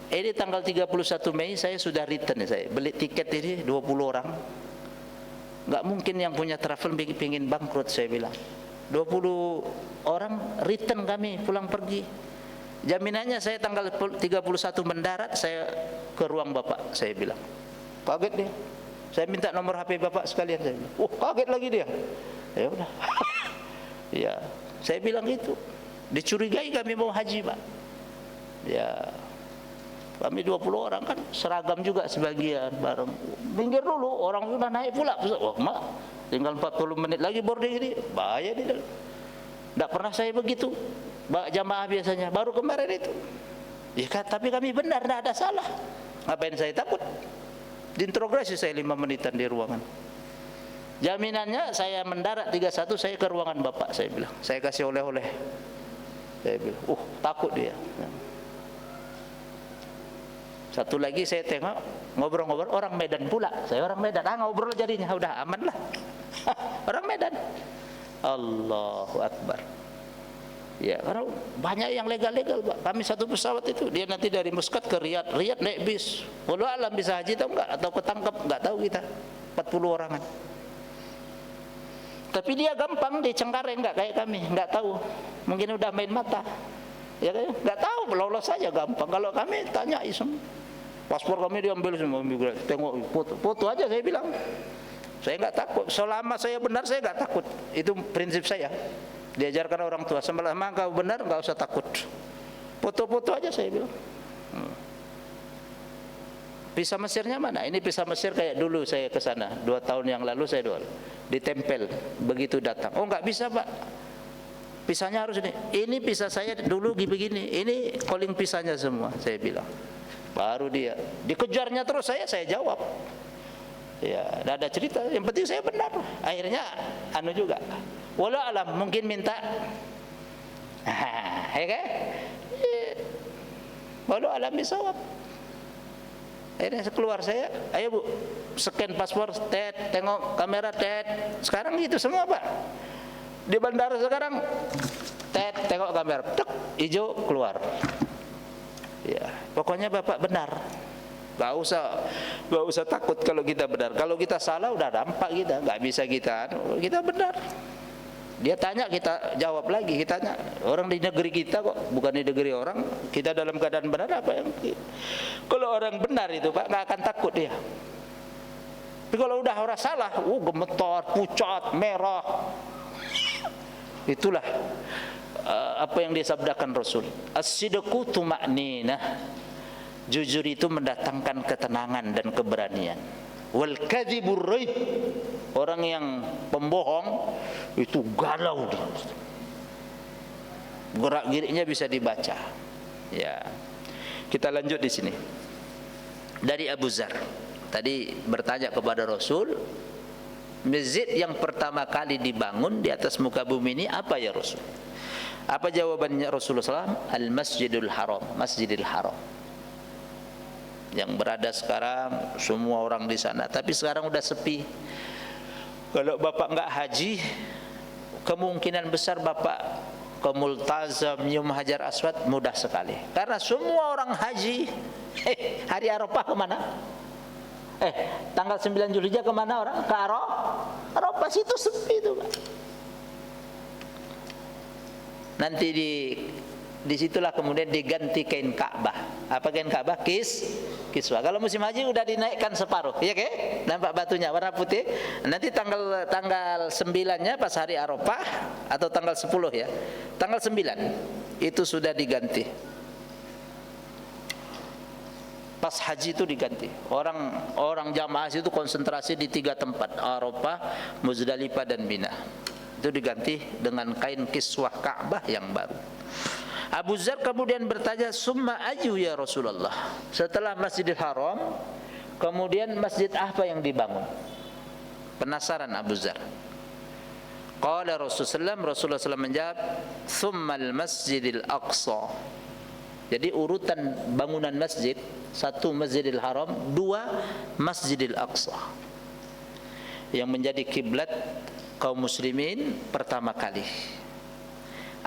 ini tanggal 31 Mei saya sudah return, saya beli tiket ini 20 orang. Enggak mungkin yang punya travel pingin bangkrut, saya bilang. 20 orang return kami pulang pergi. Jaminannya saya tanggal 31 mendarat, saya ke ruang Bapak, saya bilang. Kaget dia. Saya minta nomor HP Bapak sekalian, saya bilang. Kaget lagi dia. Ya udah. Ya, saya bilang gitu. Dicurigai kami mau haji, Pak. Ya. Kami 20 orang kan seragam juga sebagian bareng. Minggir dulu, orang sudah naik pula. Mak, tinggal 40 menit lagi boarding ini. Bahaya di dalam. Tidak pernah saya begitu. Jamaah biasanya baru kemarin itu. Ya, tapi kami benar, tidak ada salah. Ngapain saya takut? Diinterogasi saya 5 menitan di ruangan. Jaminannya saya mendarat 31, saya ke ruangan Bapak, saya bilang. Saya kasih oleh-oleh. Saya bilang, takut dia. Satu lagi saya tengok ngobrol-ngobrol orang Medan pula. Saya orang Medan, ngobrol jadinya udah aman lah. Orang Medan. Allahu Akbar. Ya, karena banyak yang legal-legal, Pak. Kami satu pesawat itu, dia nanti dari Muscat ke Riyadh, Riyadh naik bis. Walau alam bisa haji tahu enggak, atau ketangkep enggak tahu kita. 40 orangan. Tapi dia gampang di Cengkareng, enggak kayak kami, enggak tahu. Mungkin udah main mata. Ya kan? Enggak tahu, lolos saja gampang. Kalau kami tanya iseng. Paspor kami diambil semua, tengok foto aja, saya bilang. Saya enggak takut. Selama saya benar saya enggak takut. Itu prinsip saya. Diajarkan orang tua, selama kau benar enggak usah takut. Foto-foto aja, saya bilang. Visa Mesirnya mana? Ini visa Mesir kayak dulu saya ke sana 2 tahun yang lalu, saya ditempel begitu datang. Enggak bisa, Pak. Visanya harus ini. Ini visa saya dulu begini. Ini calling visanya semua, saya bilang. Baru dia dikejarnya terus, saya jawab. Ya, tidak ada cerita. Yang penting saya benar. Akhirnya juga. Walau alam mungkin minta. Ya kan? Walau alam bisawab. Akhirnya keluar saya, ayo Bu, scan paspor, tengok kamera, sekarang gitu semua, Pak. Di bandara sekarang, tengok kamera, hijau keluar. Ya, pokoknya Bapak benar. Gak usah takut kalau kita benar. Kalau kita salah udah dampak kita, nggak bisa kita benar. Dia tanya, kita jawab lagi. Kita tanya, orang di negeri kita kok, bukan di negeri orang. Kita dalam keadaan benar apa yang? Kalau orang benar itu, Pak, nggak akan takut dia. Tapi kalau udah orang salah, gemetar, pucat, merah. Itulah apa yang disabdakan Rasul. As-sidqu tuma'ninah. Jujur itu mendatangkan ketenangan dan keberanian. Wal kadzibur raib. Orang yang pembohong itu galau dia. Gerak-geriknya bisa dibaca. Ya. Kita lanjut di sini. Dari Abu Dzar. Tadi bertanya kepada Rasul, masjid yang pertama kali dibangun di atas muka bumi ini apa ya Rasul? Apa jawabannya Rasulullah SAW? Al-Masjidul Haram, Masjidil Haram. Yang berada sekarang semua orang di sana, tapi sekarang udah sepi. Kalau Bapak enggak haji, kemungkinan besar Bapak ke Multazam, Nyium Hajar Aswad mudah sekali. Karena semua orang haji, hari Arafah kemana? Tanggal 9 Zulhijjah kemana orang? Ke Arafah, situ sepi itu, Pak. Nanti disitulah kemudian diganti kain Ka'bah. Apa kain Ka'bah? kiswah. Kalau musim haji udah dinaikkan separuh, ya ke? Nampak batunya warna putih. Nanti tanggal 9-nya pas hari Arafah atau tanggal 10 ya. Tanggal 9 itu sudah diganti. Pas haji itu diganti. Orang jamaah itu konsentrasi di 3 tempat, Arafah, Muzdalifah dan Mina. Itu diganti dengan kain kiswah Ka'bah yang baru. Abu Dzar kemudian bertanya, "Summa ayu ya Rasulullah?" Setelah Masjidil Haram, kemudian masjid apa yang dibangun? Penasaran Abu Dzar. Qala Rasulullah SAW menjawab, "Tsummal Masjidil Aqsa." Jadi urutan bangunan masjid, 1 Masjidil Haram, 2 Masjidil Aqsa, yang menjadi kiblat kaum muslimin pertama kali.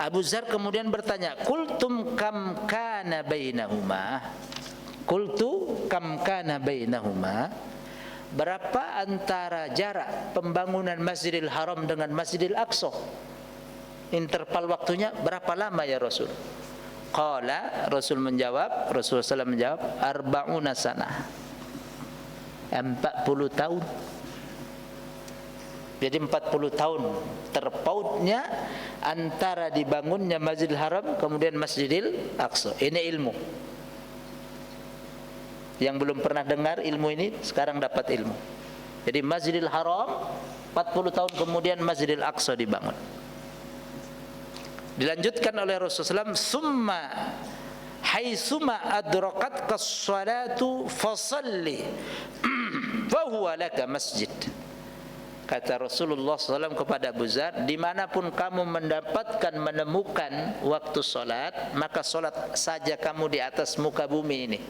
Abu Dzar kemudian bertanya, "Qultum kam kana bainahuma?" Qultu kam kana bainahuma? Berapa antara jarak pembangunan Masjidil Haram dengan Masjidil Aqsa? Interval waktunya berapa lama ya Rasul? Qala, Rasulullah SAW menjawab, "Arba'una sanah." 40 tahun. Jadi 40 tahun terpautnya antara dibangunnya Masjidil Haram kemudian Masjidil Aqsa. Ini ilmu. Yang belum pernah dengar ilmu ini sekarang dapat ilmu. Jadi Masjidil Haram 40 tahun kemudian Masjidil Aqsa dibangun. Dilanjutkan oleh Rasulullah SAW, "Summa haitsuma adrakatka as-salatu fasalli fa huwa laka masjid." Kata Rasulullah SAW kepada Abu Dzar, dimanapun kamu menemukan waktu solat, maka solat saja kamu di atas muka bumi ini.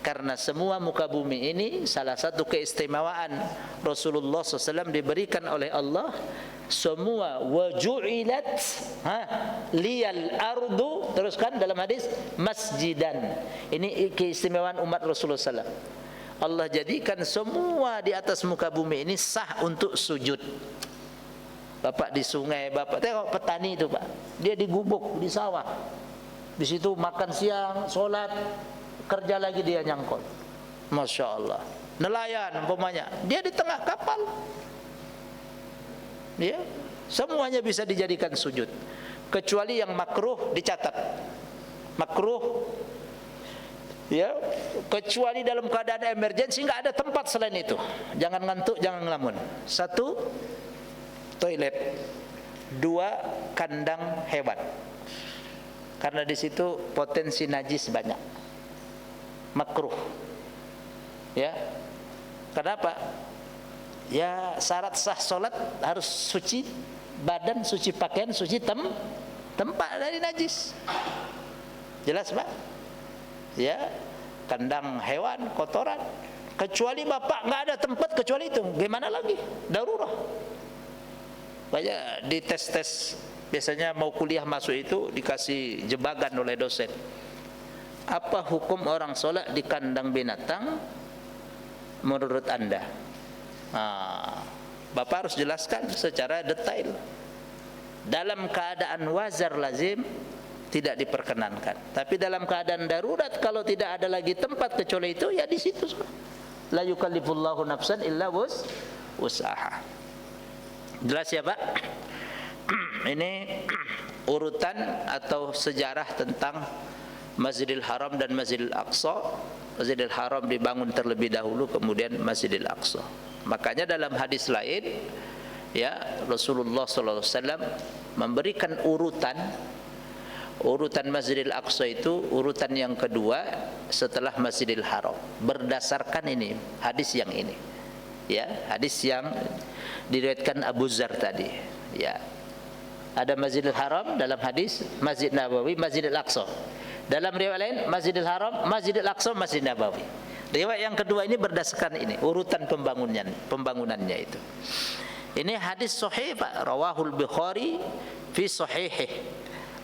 Karena semua muka bumi ini salah satu keistimewaan Rasulullah SAW diberikan oleh Allah, semua waju'ilat liyal ardu, teruskan dalam hadis, masjidan. Ini keistimewaan umat Rasulullah SAW. Allah jadikan semua di atas muka bumi ini sah untuk sujud. Bapak di sungai, bapak tengok petani itu Pak, dia di gubuk, di sawah, di situ makan siang, solat, kerja lagi dia nyangkol. Masya Allah. Nelayan umpamanya, dia di tengah kapal, ya, semuanya bisa dijadikan sujud, kecuali yang makruh dicatat. Makruh, ya, kecuali dalam keadaan emergensi, nggak ada tempat selain itu. Jangan ngantuk, jangan ngelamun. 1, toilet. 2, kandang hewan. Karena di situ potensi najis banyak. Makruh. Ya. Kenapa? Ya, syarat sah solat harus suci badan, suci pakaian, suci tempat dari najis. Jelas Pak? Ya, kandang hewan, kotoran. Kecuali bapak nggak ada tempat kecuali itu, gimana lagi? Darurah. Banyak di tes biasanya mau kuliah masuk itu dikasih jebakan oleh dosen. Apa hukum orang sholat di kandang binatang menurut Anda? Bapak harus jelaskan secara detail. Dalam keadaan wazar lazim tidak diperkenankan, tapi dalam keadaan darurat kalau tidak ada lagi tempat kecuali itu, ya di situ. La yukallifullahu nafsan illa wus'aha. Jelas ya Pak? Ini urutan atau sejarah tentang Masjidil Haram dan Masjidil Aqsa. Masjidil Haram dibangun terlebih dahulu, kemudian Masjidil Aqsa. Makanya dalam hadis lain, ya, Rasulullah SAW memberikan urutan Masjidil Aqsa itu urutan yang kedua setelah Masjidil Haram, berdasarkan ini hadis yang ini, ya, hadis yang diriwayatkan Abu Dzar tadi, ya. Ada Masjidil Haram dalam hadis, Masjid Nabawi, Masjidil Aqsa. Dalam riwayat lain Masjidil Haram, Masjidil Aqsa, Masjid Nabawi. Riwayat yang kedua ini berdasarkan ini urutan pembangunannya itu. Ini hadis sahih Pak, rawahul Bukhari fi sahihih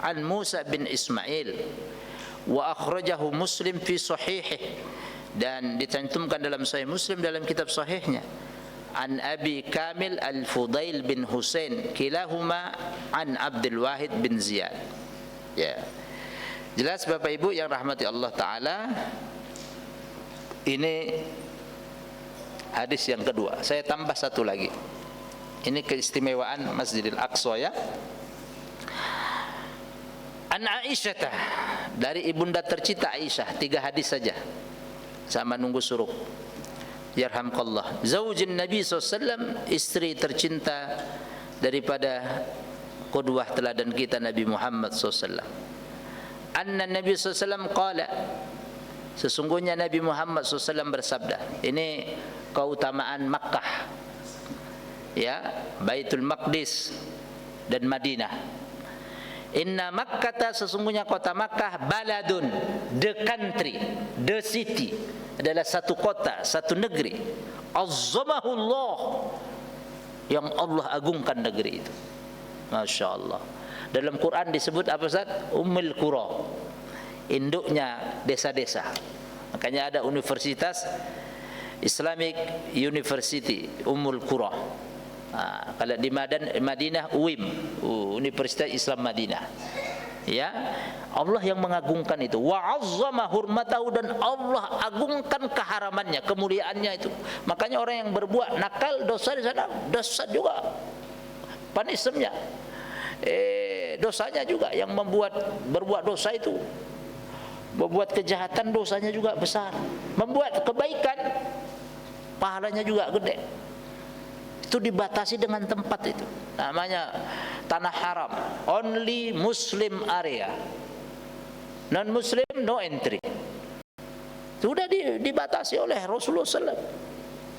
an Musa bin Ismail wa akhrajahu Muslim fi sahihih, dan dicantumkan dalam Sahih Muslim dalam kitab sahihnya, an Abi Kamil Al-Fudail bin Husain kilahuma an Abdul Wahid bin Ziyad. Ya. Jelas Bapak Ibu yang rahmati Allah Ta'ala, Ini hadis yang kedua. Saya tambah satu lagi. Ini keistimewaan Masjidil Aqsa ya. An Aisyah, dari ibunda tercinta Aisyah, 3 hadis saja sama nunggu suruh. Yarhamkallah. Zaujin Nabi SAW, istri tercinta daripada qudwah teladan kita Nabi Muhammad SAW. Anna Nabi SAW qala, sesungguhnya Nabi Muhammad SAW bersabda. Ini keutamaan Makkah ya, Baitul Maqdis dan Madinah. Inna Makkah, sesungguhnya kota Makkah, baladun, the country, the city, adalah satu kota, satu negeri. Azzamahullah, yang Allah agungkan negeri itu. Masya Allah. Dalam Quran disebut apa Ustaz? Ummul Qura, induknya desa-desa. Makanya ada universitas Islamic University Ummul Qura. Kalau di Madinah UIM, Universitas Islam Madinah. Ya, Allah yang mengagungkan itu. Wa 'azzama hurmatahu, dan Allah agungkan keharamannya, kemuliaannya itu. Makanya orang yang berbuat nakal, dosa di sana, dosa juga. Punishment-nya, dosanya juga, yang berbuat dosa itu, membuat kejahatan, dosanya juga besar. Membuat kebaikan, pahalanya juga gede. Itu dibatasi dengan tempat itu, namanya tanah haram, only Muslim area, non Muslim no entry. Sudah dibatasi oleh Rasulullah SAW.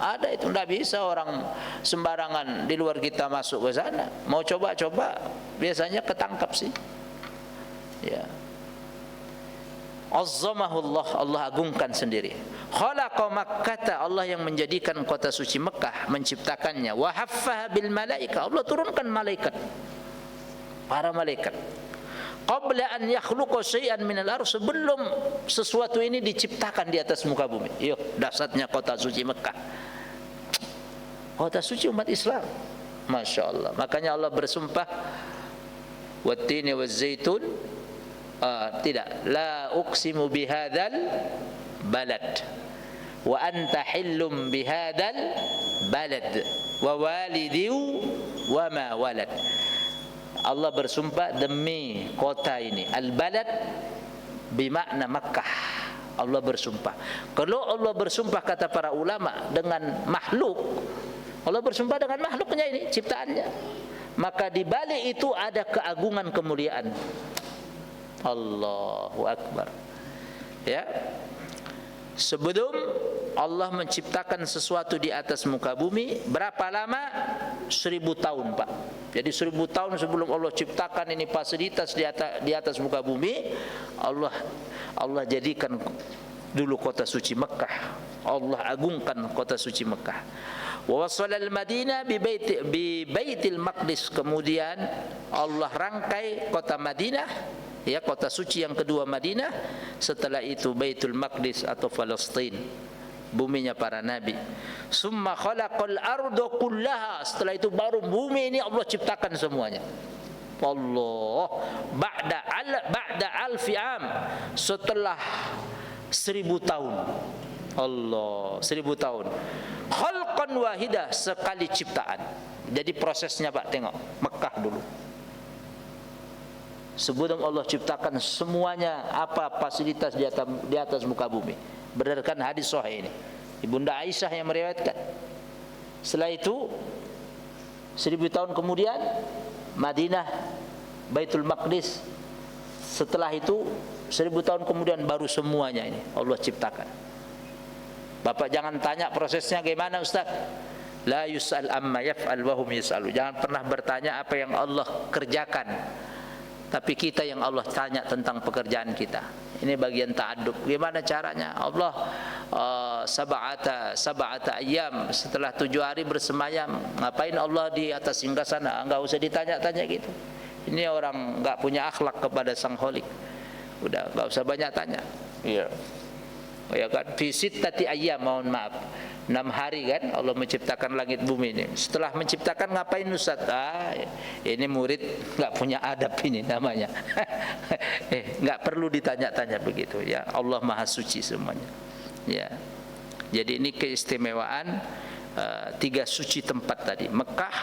Ada itu, tidak bisa orang sembarangan di luar kita masuk ke sana. Mau coba-coba biasanya ketangkap sih. Ya. Azzamahullah, Allah agungkan sendiri. Khalaqa Makkah, Allah yang menjadikan kota suci Mekah, menciptakannya. Wa haffaha bil malaika, Allah turunkan malaikat, para malaikat. Qabla an yakhluqa syai'an minal ardh, sebelum sesuatu ini diciptakan di atas muka bumi. Yuk, dasarnya kota suci Mekah, kota suci umat Islam. Masya Allah. Makanya Allah bersumpah, wattini wazzaitun, tidak, la uqsimu bihadzal balad wa anta hillum bihadzal balad wa walidiu wa ma walad. Allah bersumpah demi kota ini, al-balad bermakna Makkah. Allah bersumpah. Kalau Allah bersumpah, kata para ulama, dengan makhluk, Allah bersumpah dengan makhluknya ini, ciptaannya, maka di balik itu ada keagungan, kemuliaan. Allahu Akbar. Ya, sebelum Allah menciptakan sesuatu di atas muka bumi, berapa lama? 1000 tahun Pak. Jadi 1000 tahun sebelum Allah ciptakan ini fasilitas di atas muka bumi, Allah jadikan dulu kota suci Mekah. Allah agungkan kota suci Mekah. Wa wasala al-Madinah bi Baitil Maqdis, kemudian Allah rangkai kota Madinah, ya, kota suci yang kedua Madinah, setelah itu Baitul Maqdis atau Palestina, buminya para nabi. Summa khalaqal arda kullaha, setelah itu baru bumi ini Allah ciptakan semuanya. Allah ba'da alfi am, setelah 1000 tahun. Allah, 1000 tahun. Khalqan wahidah, sekali ciptaan. Jadi prosesnya Pak, tengok Mekah dulu. Sebelum Allah ciptakan semuanya, apa fasilitas di atas muka bumi, berdasarkan hadis sahih ini, Ibunda Aisyah yang meriwayatkan. Setelah itu 1000 tahun kemudian Madinah, Baitul Maqdis. Setelah itu 1000 tahun kemudian baru semuanya ini Allah ciptakan. Bapak jangan tanya prosesnya gimana Ustaz. La yus'al amma yaf'al wa hum yus'alu. Jangan pernah bertanya apa yang Allah kerjakan, tapi kita yang Allah tanya tentang pekerjaan kita. Ini bagian ta'adub. Gimana caranya? Allah sab'ata ayyam, setelah 7 hari bersemayam. Ngapain Allah di atas singgasana? Enggak usah ditanya-tanya gitu. Ini orang enggak punya akhlak kepada Sang Khalik. Udah enggak usah banyak tanya. Iya. Ya kan, fi sittati ayyam, mohon maaf, 6 hari kan Allah menciptakan langit bumi ini. Setelah menciptakan ngapain Ustaz? Ini murid enggak punya adab ini namanya. Enggak perlu ditanya-tanya begitu ya. Allah Maha Suci semuanya. Ya. Jadi ini keistimewaan tiga suci tempat tadi, Mekah,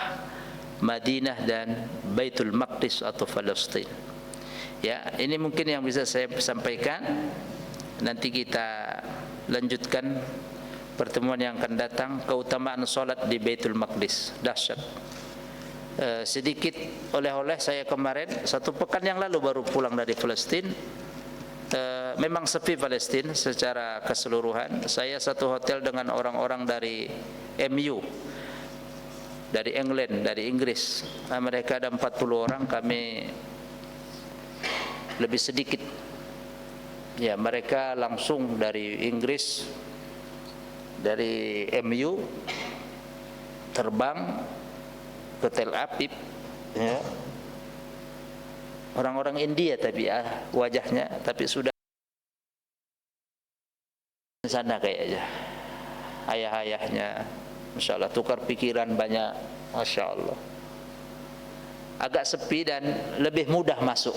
Madinah dan Baitul Maqdis atau Palestin. Ya, ini mungkin yang bisa saya sampaikan. Nanti kita lanjutkan pertemuan yang akan datang, keutamaan solat di Baitul Maqdis. Dahsyat. Sedikit oleh-oleh saya kemarin, 1 pekan yang lalu baru pulang dari Palestin. Memang sepi Palestin secara keseluruhan. Saya satu hotel dengan orang-orang dari MU, dari England, dari Inggris. Mereka ada 40 orang, kami lebih sedikit. Ya, mereka langsung dari Inggris, dari MU terbang ke Tel Aviv, ya. Orang-orang India tapi wajahnya, tapi sudah di sana kayaknya. Ayah-ayahnya, Masya Allah, tukar pikiran banyak, Masya Allah. Agak sepi dan lebih mudah masuk.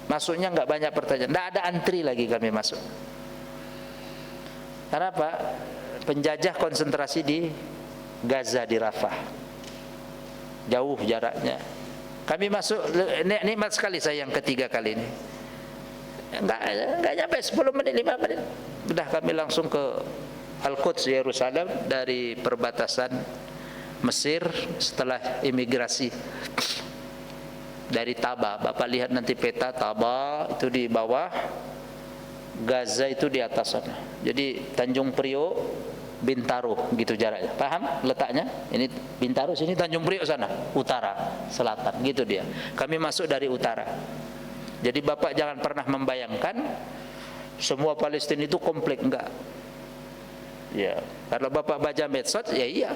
Masuknya enggak banyak pertanyaan, enggak ada antri lagi kami masuk. Karena apa? Penjajah konsentrasi di Gaza, di Rafah. Jauh jaraknya. Kami masuk, nikmat sekali saya yang ketiga kali ini. Enggak nyampe 10 menit, 5 menit. Sudah kami langsung ke Al-Quds, Yerusalem, dari perbatasan Mesir setelah imigrasi. Dari Taba, Bapak lihat nanti peta, Taba itu di bawah, Gaza itu di atas sana. Jadi Tanjung Priok, Bintaro gitu jaraknya. Paham letaknya? Ini Bintaro sini, Tanjung Priok sana, utara, selatan, gitu dia. Kami masuk dari utara. Jadi Bapak jangan pernah membayangkan semua Palestina itu komplek, enggak. Ya, kalau Bapak baca medsos, ya iya.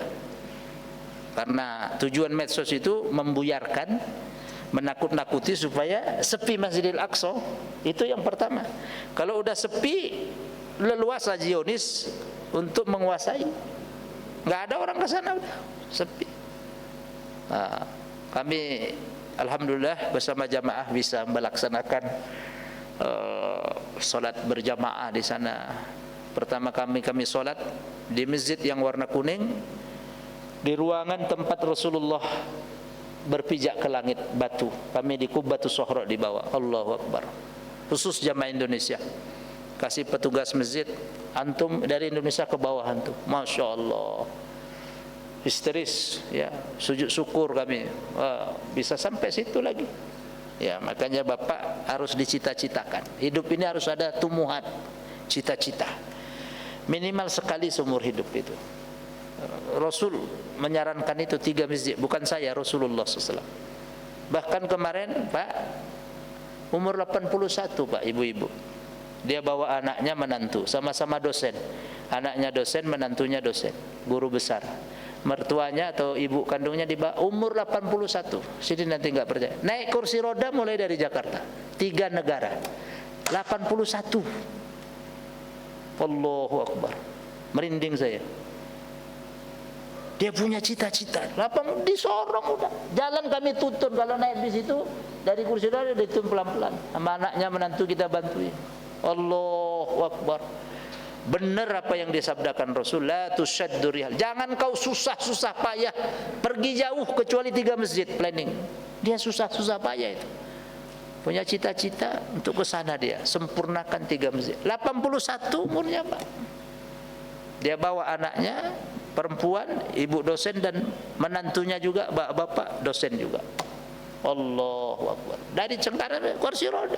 Karena tujuan medsos itu membuyarkan, menakut-nakuti supaya sepi Masjidil Aqsa. Itu yang pertama. Kalau udah sepi, leluasa Zionis untuk menguasai. Enggak ada orang ke sana, udah sepi. Nah, kami alhamdulillah bersama jamaah bisa melaksanakan solat berjamaah di sana. Pertama kami solat di masjid yang warna kuning, di ruangan tempat Rasulullah berpijak ke langit, batu. Kami di Qubbatus Suhra di bawah. Allahu Akbar. Khusus jamaah Indonesia. Kasih petugas masjid, antum dari Indonesia ke bawah antum. Masya Allah. Histeris, ya, sujud syukur kami. Bisa sampai situ lagi. Ya, makanya Bapak harus dicita-citakan. Hidup ini harus ada tumbuhan, cita-cita. Minimal sekali seumur hidup itu. Rasul menyarankan itu 3 masjid, bukan saya, Rasulullah SAW. Bahkan kemarin Pak, umur 81 Pak, ibu-ibu, dia bawa anaknya menantu, sama-sama dosen. Anaknya dosen, menantunya dosen, guru besar. Mertuanya atau ibu kandungnya di bawah, umur 81. Sini nanti enggak percaya. Naik kursi roda mulai dari Jakarta, 3 negara, 81. Allahu Akbar. Merinding saya. Dia punya cita-cita. Di Sorong udah. Jalan kami tuntun kalau naik di situ, dari kursi roda dituntun pelan-pelan. Sama anaknya menantu kita bantuin. Allahu Akbar. Benar apa yang disabdakan Rasul, la tusyaddu rihal. Jangan kau susah-susah payah pergi jauh kecuali 3 masjid planning. Dia susah-susah payah itu. Punya cita-cita untuk ke sana, dia sempurnakan 3 masjid. 81 umurnya Pak. Dia bawa anaknya perempuan, ibu dosen, dan menantunya juga bapak dosen juga. Allahu Akbar. Dari Cengkareng kursi roda.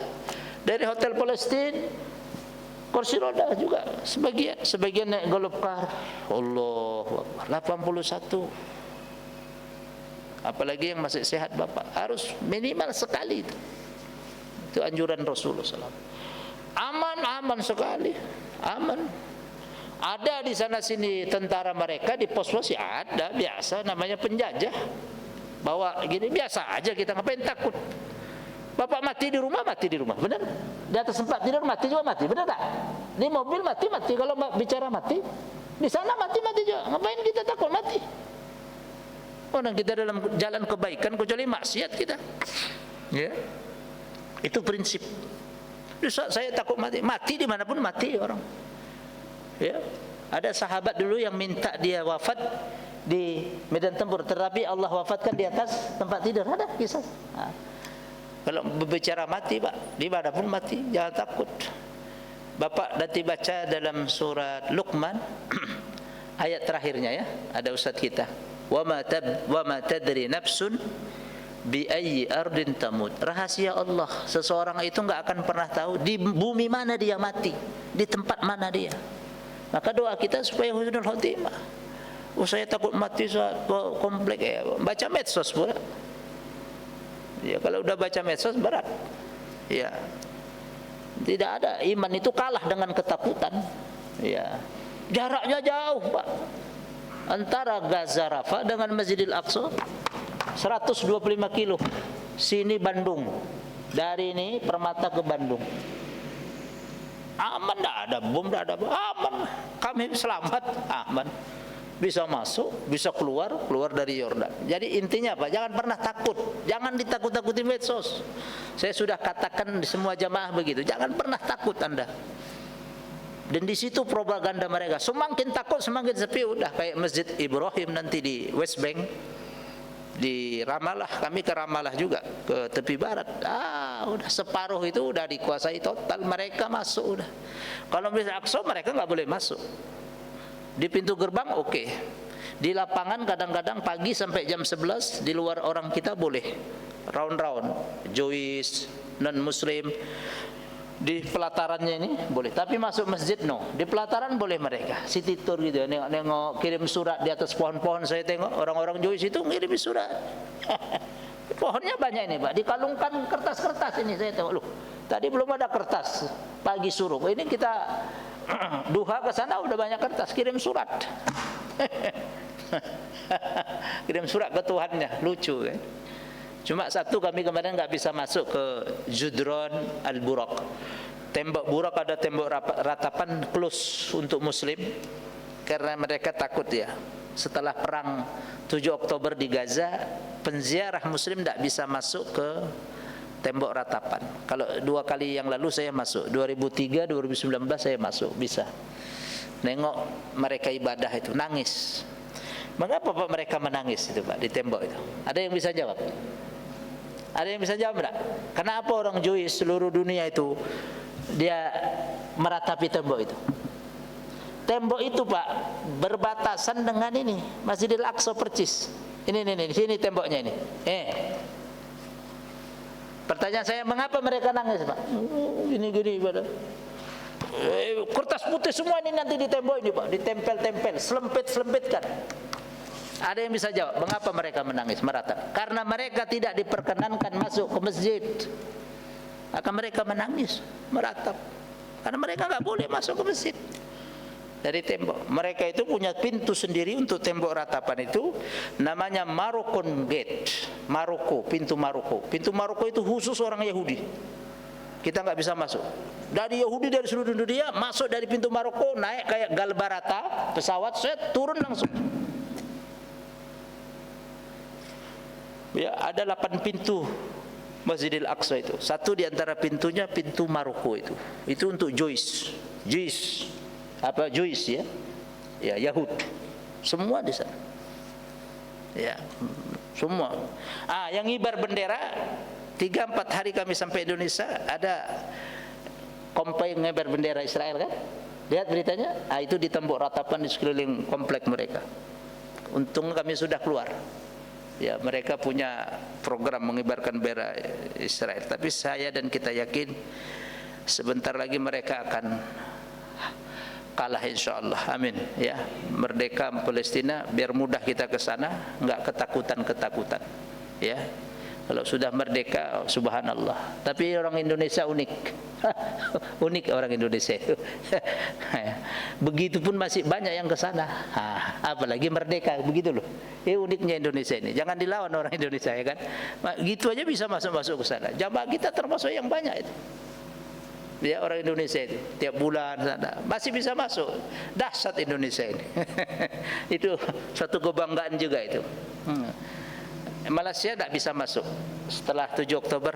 Dari Hotel Palestina kursi roda juga, sebagian naik golf car. Allahu Akbar. 81. Apalagi yang masih sehat Bapak, harus minimal sekali itu. Itu anjuran Rasulullah SAW. Aman sekali, aman. Ada di sana sini tentara mereka di pos-pos, ya ada, biasa, namanya penjajah. Bawa gini biasa aja, kita ngapain takut? Bapak mati di rumah, benar? Di atas tempat tidur mati juga, benar tak? Di mobil mati. Kalau bicara mati, di sana mati juga. Ngapain kita takut mati? Orang kita dalam jalan kebaikan, kecuali maksiat kita. Ya, itu prinsip. Saya takut mati dimanapun mati orang. Ya, ada sahabat dulu yang minta dia wafat di medan tempur, tetapi Allah wafatkan di atas tempat tidur. Ada kisah. Kalau berbicara mati, Pak, di mana pun mati, jangan takut. Bapak nanti baca dalam surat Luqman ayat terakhirnya ya, ada ustaz kita. Wa ma tadri nafsun bi ayyi ardin tamut. Rahasia Allah, seseorang itu enggak akan pernah tahu di bumi mana dia mati, di tempat mana dia. Maka doa kita supaya husnul khotimah. Saya takut mati saat komplek ya. Baca medsos pula. Ya, kalau udah baca medsos berat. Ya. Tidak ada, iman itu kalah dengan ketakutan. Ya. Jaraknya jauh, Pak. Antara Gaza Rafa dengan Masjidil Aqsa 125 kilo. Sini Bandung. Dari ini Permata ke Bandung. Aman, tidak ada bom, tidak ada aman. Kami selamat, aman. Bisa masuk, bisa keluar dari Yordan. Jadi intinya apa? Jangan pernah takut. Jangan ditakut-takuti medsos. Saya sudah katakan di semua jamaah begitu. Jangan pernah takut Anda. Dan di situ propaganda mereka. Semakin takut semakin sepi. Udah kayak Masjid Ibrahim nanti di West Bank, di Ramallah. Kami ke Ramallah juga, ke tepi barat. Udah separuh itu udah dikuasai total. Mereka masuk udah. Kalau Masjid Aqsa mereka nggak boleh masuk. Di pintu gerbang oke. Di lapangan kadang-kadang pagi sampai jam 11 di luar orang kita boleh round-round, Jewish, non Muslim. Di pelatarannya ini boleh, tapi masuk masjid no. Di pelataran boleh mereka city tour gitu, nengok kirim surat di atas pohon-pohon. Saya tengok orang-orang Jewish itu ngirim surat. Pohonnya banyak ini, Pak. Dikalungkan kertas-kertas ini. Saya tengok, loh, tadi belum ada kertas. Pagi suruh. Ini kita duha ke sana udah banyak kertas, kirim surat. Kirim surat ke Tuhannya, lucu kan. Cuma satu, kami kemarin nggak bisa masuk ke Judron Al-Buraq. Tembok Buraq ada tembok ratapan close untuk Muslim karena mereka takut ya. Setelah perang 7 Oktober di Gaza, penziarah Muslim tidak bisa masuk ke tembok ratapan. Kalau 2 kali yang lalu saya masuk, 2003, 2019 saya masuk, bisa. Nengok mereka ibadah itu, nangis. Mengapa Pak mereka menangis itu Pak di tembok itu? Ada yang bisa jawab? Ada yang bisa jawab enggak? Kenapa orang Jewish seluruh dunia itu dia meratapi tembok itu? Tembok itu Pak berbatasan dengan ini Masjidil Aqsa percis. Ini di sini temboknya ini. Pertanyaan saya, mengapa mereka nangis Pak? Gini pada. Kertas putih semua ini nanti di tembok ini Pak, ditempel-tempel, selempit-selempitkan. Ada yang bisa jawab mengapa mereka menangis, meratap? Karena mereka tidak diperkenankan masuk ke masjid. Maka mereka menangis, meratap. Karena mereka nggak boleh masuk ke masjid dari tembok. Mereka itu punya pintu sendiri untuk tembok ratapan itu, namanya Marokon Gate. Maroko, pintu Maroko. Pintu Maroko itu khusus orang Yahudi. Kita nggak bisa masuk. Dari Yahudi dari seluruh dunia masuk dari pintu Maroko, naik kayak Galbarata pesawat, saya turun langsung. Ya, ada 8 pintu Masjidil Aqsa itu. Satu di antara pintunya pintu Maroko itu. Itu untuk Jewish ya. Ya, Yahud. Semua di sana. Ya, semua. Yang ngibar bendera 3-4 hari kami sampai Indonesia, ada kompai ngibar bendera Israel kan? Lihat beritanya? Itu di tembok ratapan di sekeliling komplek mereka. Untung kami sudah keluar. Ya, mereka punya program mengibarkan bendera Israel, tapi saya dan kita yakin sebentar lagi mereka akan kalah insyaallah. Amin ya. Merdeka Palestina, biar mudah kita ke sana, enggak ketakutan ya. Kalau sudah merdeka, subhanallah. Tapi orang Indonesia unik. Unik orang Indonesia itu. Begitupun masih banyak yang ke sana. Apalagi merdeka, begitu loh. Uniknya Indonesia ini. Jangan dilawan orang Indonesia ya kan. Gitu aja bisa masuk ke sana. Jamaah kita termasuk yang banyak itu. Ya, orang Indonesia itu tiap bulan sana masih bisa masuk. Dahsyat Indonesia ini. Itu suatu kebanggaan juga itu. Malaysia tidak bisa masuk. Setelah 7 Oktober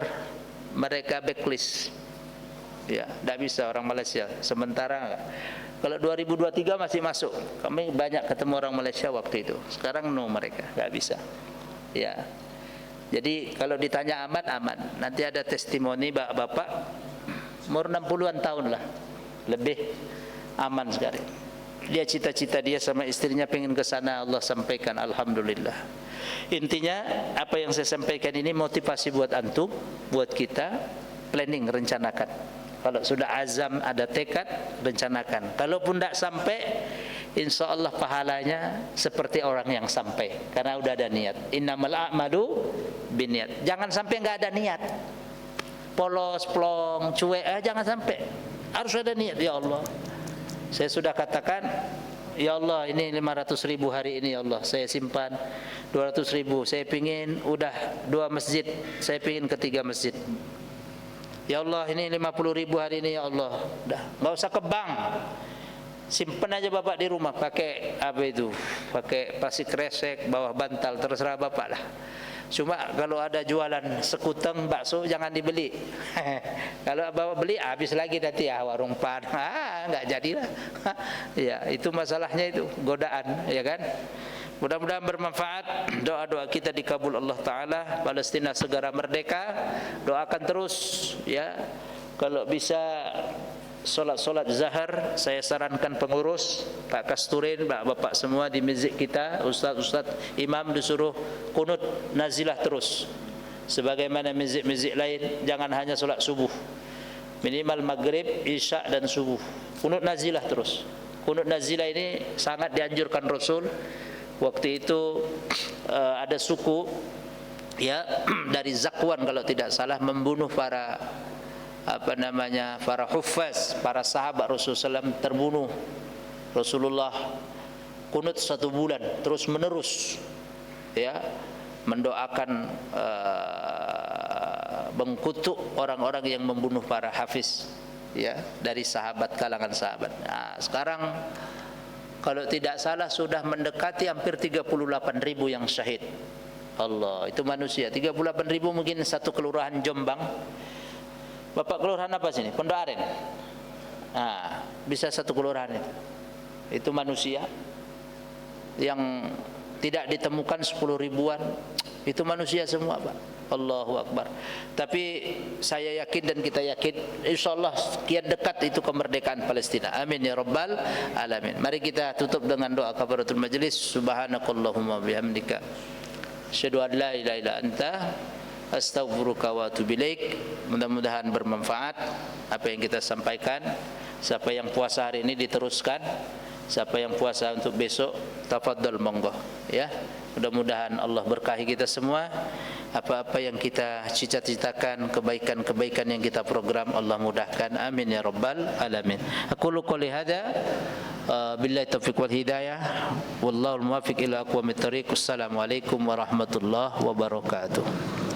mereka backlist. Ya, tidak bisa orang Malaysia. Sementara kalau 2023 masih masuk. Kami banyak ketemu orang Malaysia waktu itu. Sekarang no, mereka tidak bisa. Ya. Jadi kalau ditanya aman. Nanti ada testimoni bapak umur 60-an tahun lah, lebih aman sekali. Dia cita-cita dia sama istrinya pengen ke sana, Allah sampaikan, alhamdulillah. Intinya apa yang saya sampaikan ini motivasi buat antum, buat kita, planning, rencanakan. Kalau sudah azam, ada tekad, rencanakan. Kalaupun tidak sampai, insya Allah pahalanya seperti orang yang sampai, karena udah ada niat. Innamal a'malu binniyat. Jangan sampai nggak ada niat, polos, plong, cuek, jangan sampai. Harus ada niat. Ya Allah, saya sudah katakan, ya Allah, ini 500.000 hari ini, ya Allah, saya simpan 200.000. Saya pingin udah 2 masjid, saya pingin ke 3 masjid. Ya Allah, ini 50.000 hari ini, ya Allah. Dah, nggak usah ke bank, simpan aja bapak di rumah, pakai apa itu, pakai plastik kresek, bawah bantal, terserah bapak lah. Cuma kalau ada jualan sekuteng bakso jangan dibeli. Kalau bawa beli habis lagi nanti ya warung Padang, nggak jadilah. Ya, itu masalahnya, itu godaan, ya kan? Mudah-mudahan bermanfaat. Doa-doa kita dikabul Allah Ta'ala. Palestina segera merdeka. Doakan terus, ya. Kalau bisa solat zahar, saya sarankan pengurus, Pak Kasturin, bapak semua di masjid kita, ustaz imam disuruh kunut nazilah terus. Sebagaimana masjid-masjid lain, jangan hanya solat subuh. Minimal maghrib, isya dan subuh. Kunut nazilah terus. Kunut nazilah ini sangat dianjurkan Rasul. Waktu itu ada suku, ya, dari Zakwan kalau tidak salah, membunuh para para huffaz, para sahabat Rasulullah SAW terbunuh. Rasulullah kunut 1 bulan terus menerus, ya, mendoakan, mengkutuk orang-orang yang membunuh para hafiz, ya, dari sahabat, kalangan sahabat. Nah, sekarang kalau tidak salah sudah mendekati hampir 38.000 yang syahid. Allah, itu manusia. 38.000 mungkin satu kelurahan Jombang. Bapak kelurahan apa sini? Pondok Aren. Nah, bisa satu kelurahan itu. Itu manusia yang tidak ditemukan 10 ribuan. Itu manusia semua, Pak. Allahu Akbar. Tapi saya yakin dan kita yakin, insyaallah kian dekat itu kemerdekaan Palestina. Amin ya rabbal alamin. Mari kita tutup dengan doa kafaratul majlis. Subhanakallahumma bihamdika asyhadu an la ilaha illa anta astaghfiruka wa atubu ilaik. Mudah-mudahan bermanfaat apa yang kita sampaikan. Siapa yang puasa hari ini diteruskan, siapa yang puasa untuk besok tafadhol, monggo, ya. Mudah-mudahan Allah berkahi kita semua. Apa-apa yang kita cita-citakan, kebaikan-kebaikan yang kita program, Allah mudahkan. Amin ya rabbal alamin. Aqulu qouli hadza billahi taufiq wal hidayah. Wallahul muwaffiq ila aqwamit thoriq. Wassalamualaikum warahmatullahi wabarakatuh.